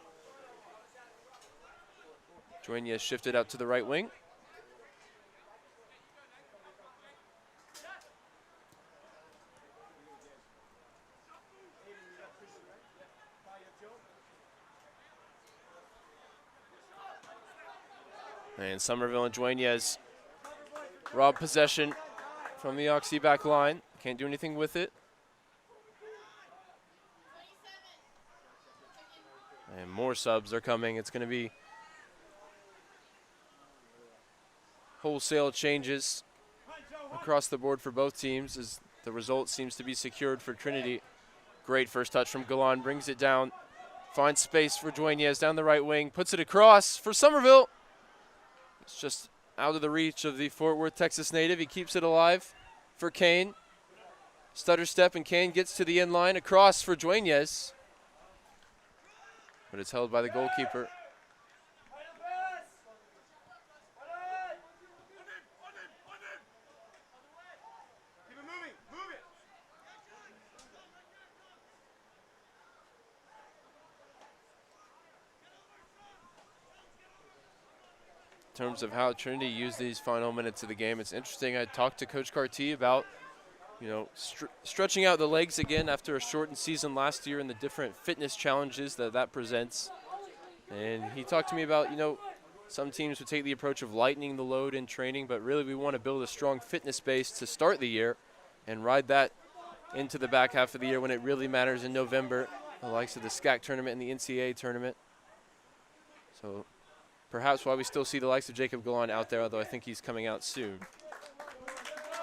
Dueñas shifted out to the right wing. And Somerville and Dueñas rob possession from the Oxy back line. Can't do anything with it. And more subs are coming. It's going to be wholesale changes across the board for both teams as the result seems to be secured for Trinity. Great first touch from Galan, brings it down, finds space for Dueñas down the right wing, puts it across for Somerville. It's just out of the reach of the Fort Worth, Texas native. He keeps it alive for Kane. Stutter step, and Kane gets to the end line, across for Dueñas. But it's held by the goalkeeper. In terms of how Trinity used these final minutes of the game, it's interesting. I talked to Coach Carty about, stretching out the legs again after a shortened season last year and the different fitness challenges that presents. And he talked to me about, some teams would take the approach of lightening the load in training, but really we want to build a strong fitness base to start the year and ride that into the back half of the year when it really matters in November, the likes of the SCAC tournament and the NCAA tournament. So perhaps why we still see the likes of Jacob Galan out there, although I think he's coming out soon,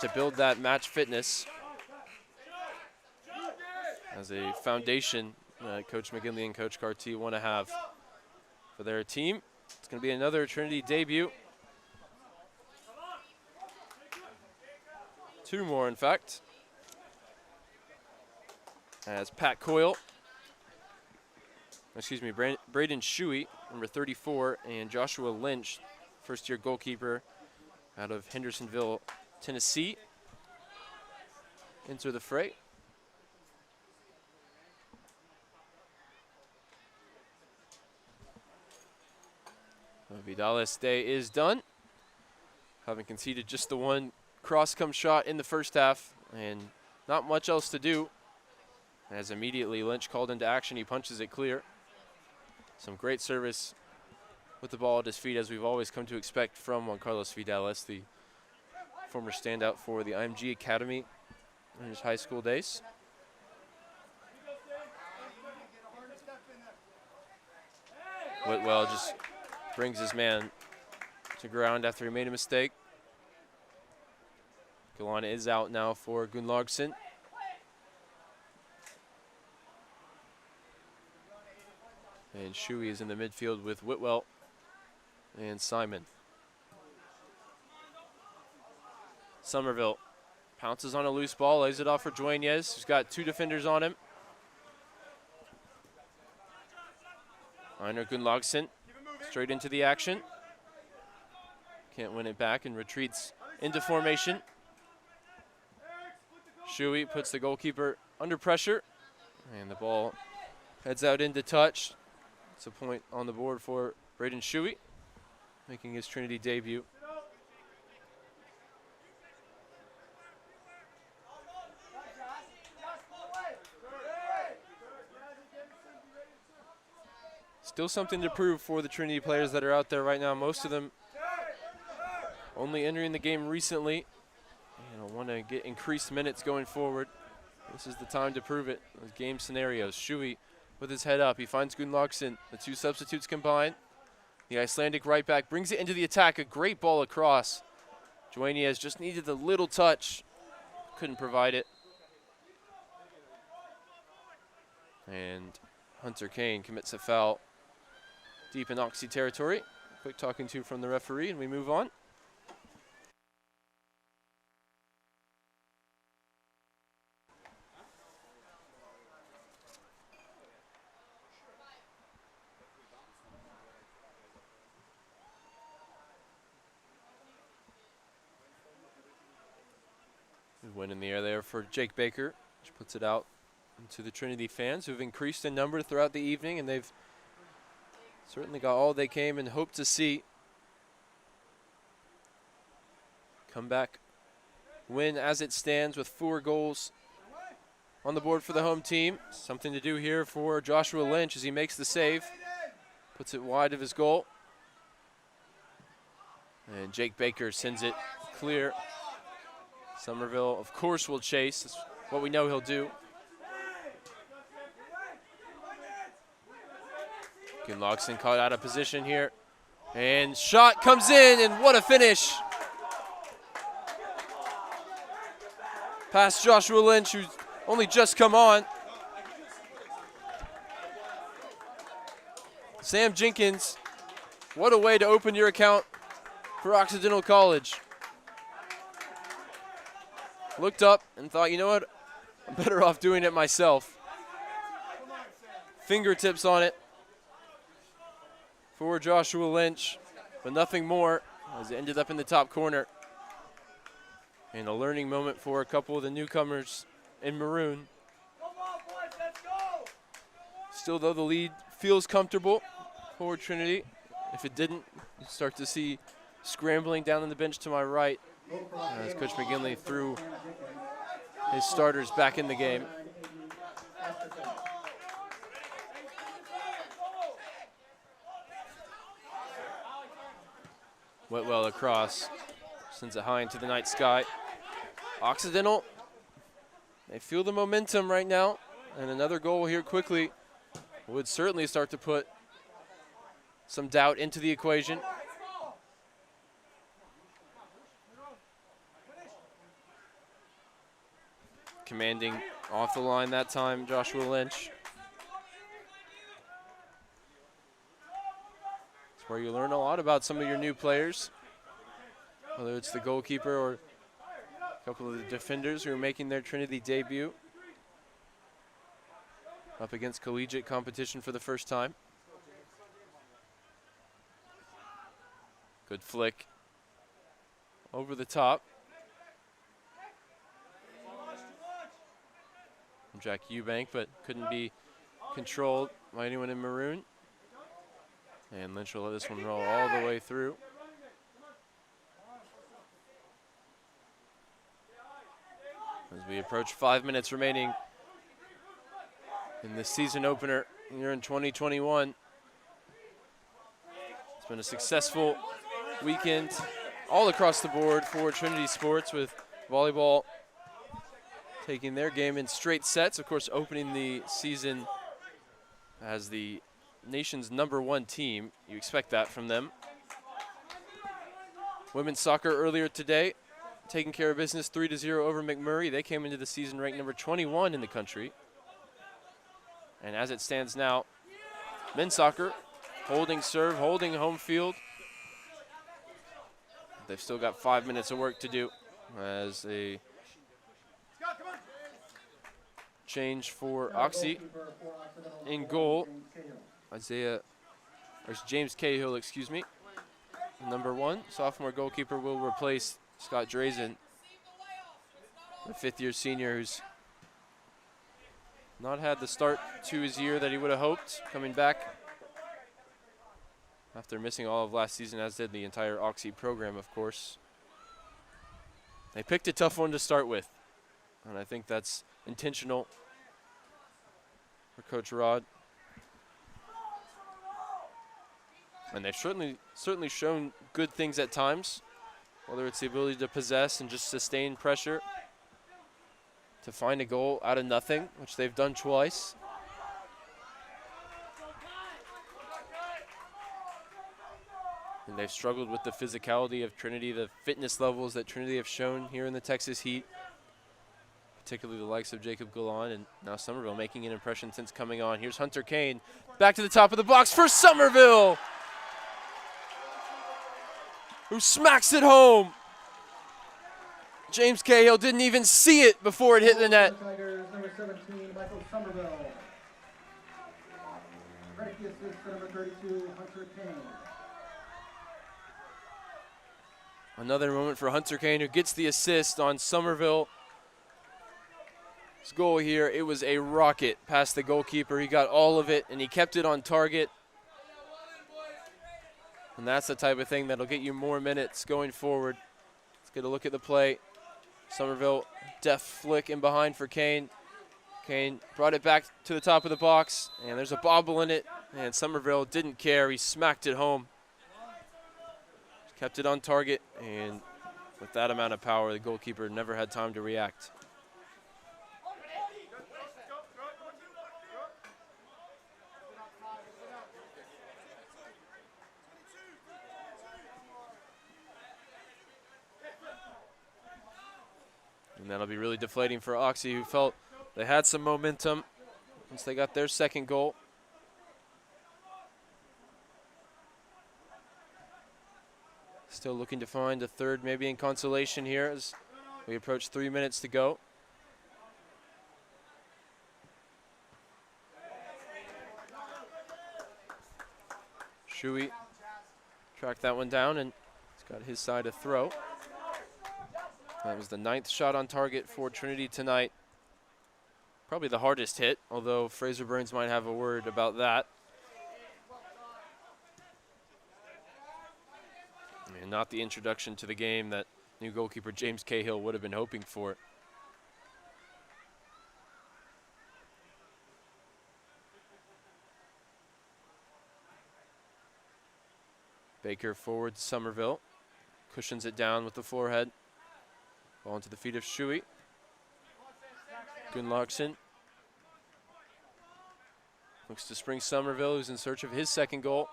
to build that match fitness as a foundation Coach McGinley and Coach Carty want to have for their team. It's going to be another Trinity debut. Two more, in fact, as Braden Shuey, number 34, and Joshua Lynch, first-year goalkeeper out of Hendersonville, Tennessee, enter the fray. Vidal's day is done, having conceded just the one cross-come shot in the first half and not much else to do. As immediately Lynch called into action, he punches it clear. Some great service with the ball at his feet, as we've always come to expect from Juan Carlos Vidales, the former standout for the IMG Academy in his high school days. Whitwell just brings his man to ground after he made a mistake. Galana is out now for Gunnlaugsson. And Shuey is in the midfield with Whitwell and Simon. Somerville pounces on a loose ball, lays it off for Dueñas, who's got two defenders on him. Einar Gunnlaugsson straight into the action. Can't win it back and retreats into formation. Shuey puts the goalkeeper under pressure, and the ball heads out into touch. It's a point on the board for Braden Shuey, making his Trinity debut. Still something to prove for the Trinity players that are out there right now. Most of them only entering the game recently. Want to get increased minutes going forward. This is the time to prove it. Those game scenarios. Shuey with his head up. He finds Gunnlaugsson. The two substitutes combine. The Icelandic right back brings it into the attack. A great ball across. Dueñas just needed the little touch. Couldn't provide it. And Hunter Kane commits a foul deep in Oxy territory. Quick talking to from the referee, and we move on. Good win in the air there for Jake Baker, which puts it out to the Trinity fans who've increased in number throughout the evening, and they've certainly got all they came and hoped to see. Comeback win as it stands with 4 goals on the board for the home team. Something to do here for Joshua Lynch as he makes the save. Puts it wide of his goal. And Jake Baker sends it clear. Somerville, of course, will chase. That's what we know he'll do. Gunlockson caught out of position here. And shot comes in, and what a finish. Past Joshua Lynch, who's only just come on. Sam Jenkins, what a way to open your account for Occidental College. Looked up and thought, you know what, I'm better off doing it myself. Fingertips on it for Joshua Lynch, but nothing more as it ended up in the top corner. And a learning moment for a couple of the newcomers in maroon. Still, though, the lead feels comfortable for Trinity. If it didn't, you start to see scrambling down on the bench to my right as Coach McGinley threw his starters back in the game. Whitwell across, sends it high into the night sky. Occidental, they feel the momentum right now, and another goal here quickly would certainly start to put some doubt into the equation. Commanding off the line that time, Joshua Lynch. It's where you learn a lot about some of your new players, whether it's the goalkeeper or a couple of the defenders who are making their Trinity debut up against collegiate competition for the first time. Good flick over the top from Jack Eubank, but couldn't be controlled by anyone in maroon. And Lynch will let this one roll all the way through. As we approach 5 minutes remaining in the season opener here in 2021. It's been a successful weekend all across the board for Trinity Sports, with volleyball taking their game in straight sets. Of course, opening the season as the nation's #1 team. You expect that from them. Women's soccer earlier today, taking care of business 3-0 over McMurray. They came into the season ranked number 21 in the country. And as it stands now, men's soccer holding serve, holding home field. They've still got 5 minutes of work to do as a change for Oxy. In goal, James Cahill, excuse me. #1, sophomore goalkeeper, will replace Scott Drazen, the fifth-year senior who's not had the start to his year that he would have hoped, coming back after missing all of last season, as did the entire Oxy program, of course. They picked a tough one to start with, and I think that's intentional for Coach Rod. And they've certainly shown good things at times, whether it's the ability to possess and just sustain pressure, to find a goal out of nothing, which they've done twice. And they've struggled with the physicality of Trinity, the fitness levels that Trinity have shown here in the Texas Heat, particularly the likes of Jacob Golan, and now Somerville making an impression since coming on. Here's Hunter Kane, back to the top of the box for Somerville, who smacks it home. James Cahill didn't even see it before it hit the net. Tigers, number 17, Michael Somerville. Credit the assist to number 32, Hunter Kane. Another moment for Hunter Kane, who gets the assist on Somerville. His goal here, it was a rocket past the goalkeeper. He got all of it, and he kept it on target. And that's the type of thing that'll get you more minutes going forward. Let's get a look at the play. Somerville, deft flick in behind for Kane. Kane brought it back to the top of the box, and there's a bobble in it, and Somerville didn't care. He smacked it home. Kept it on target, and with that amount of power, the goalkeeper never had time to react. And that'll be really deflating for Oxy, who felt they had some momentum once they got their second goal. Still looking to find a third, maybe in consolation here as we approach 3 minutes to go. Shui tracked that one down, and he's got his side of throw. That was the 9th shot on target for Trinity tonight. Probably the hardest hit, although Fraser Burns might have a word about that. And not the introduction to the game that new goalkeeper James Cahill would have been hoping for. Baker forward to Somerville. Cushions it down with the forehead. Ball into the feet of Shui. Gunnlaugsson looks to spring Somerville, who's in search of his second goal.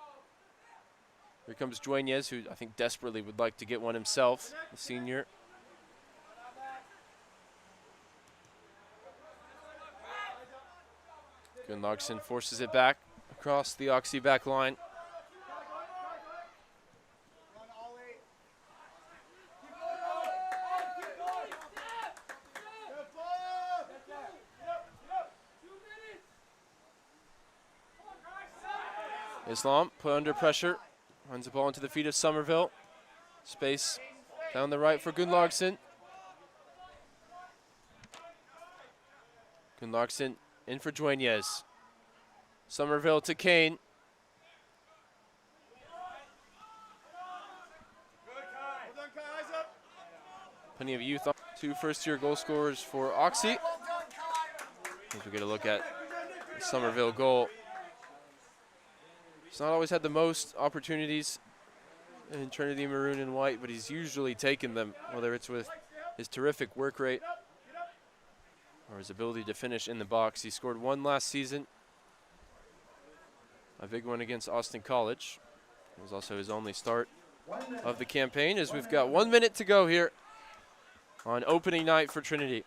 Here comes Dueñez, who I think desperately would like to get one himself, the senior. Gunnlaugsson forces it back across the Oxy back line. Islam put under pressure, runs the ball into the feet of Somerville. Space down the right for Gunnlaugsson. Gunnlaugsson in for Dueñez. Somerville to Kane. Plenty of youth on. 2 first-year goal scorers for Oxy. As we get a look at the Somerville goal. He's not always had the most opportunities in Trinity Maroon and White, but he's usually taken them, whether it's with his terrific work rate or his ability to finish in the box. He scored 1 last season, a big one against Austin College. It was also his only start of the campaign, as we've got 1 minute to go here on opening night for Trinity.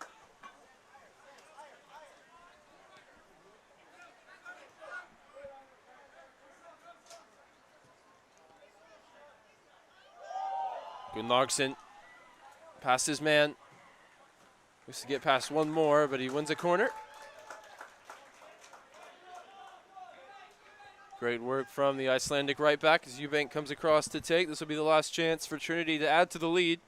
Gunnlaugsson past his man. Looks to get past one more, but he wins a corner. Great work from the Icelandic right back as Eubank comes across to take. This will be the last chance for Trinity to add to the lead.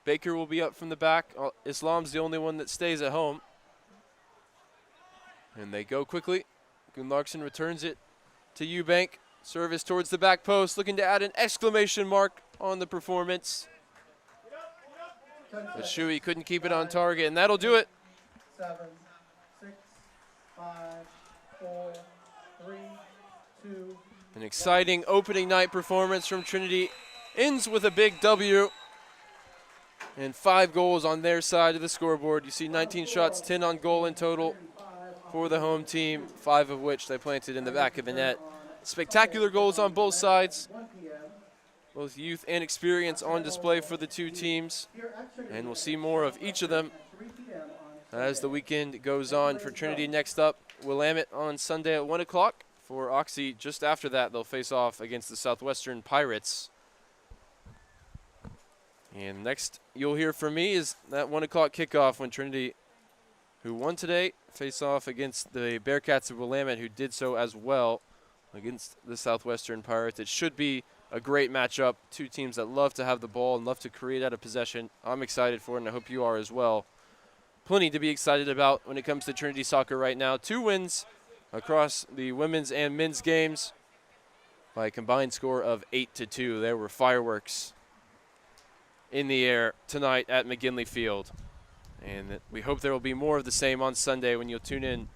Baker will be up from the back. Islam's the only one that stays at home. And they go quickly. Gunnlaugsson returns it to Eubank. Service towards the back post, looking to add an exclamation mark on the performance. But Shui couldn't keep it on target, and that'll do it. 7, 6, 5, 4, 3, 2. An exciting opening night performance from Trinity ends with a big W. And 5 goals on their side of the scoreboard. You see 19 shots, 10 on goal in total for the home team, 5 of which they planted in the back of the net. Spectacular goals on both sides. Both youth and experience on display for the two teams. And we'll see more of each of them as the weekend goes on. For Trinity next up, Willamette on Sunday at 1 o'clock. For Oxy, just after that, they'll face off against the Southwestern Pirates. And next you'll hear from me is that 1 o'clock kickoff when Trinity, who won today, face off against the Bearcats of Willamette, who did so as well against the Southwestern Pirates. It should be a great matchup. Two teams that love to have the ball and love to create out of possession. I'm excited for it, and I hope you are as well. plenty to be excited about when it comes to Trinity soccer right now. 2 wins across the women's and men's games by a combined score of 8-2. There were fireworks in the air tonight at McGinley Field. And we hope there will be more of the same on Sunday when you'll tune in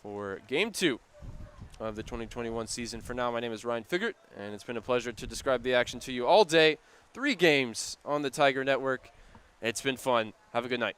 for Game 2 of the 2021 season. For now, my name is Ryan Figert, and it's been a pleasure to describe the action to you all day. 3 games on the Tiger Network. It's been fun. Have a good night.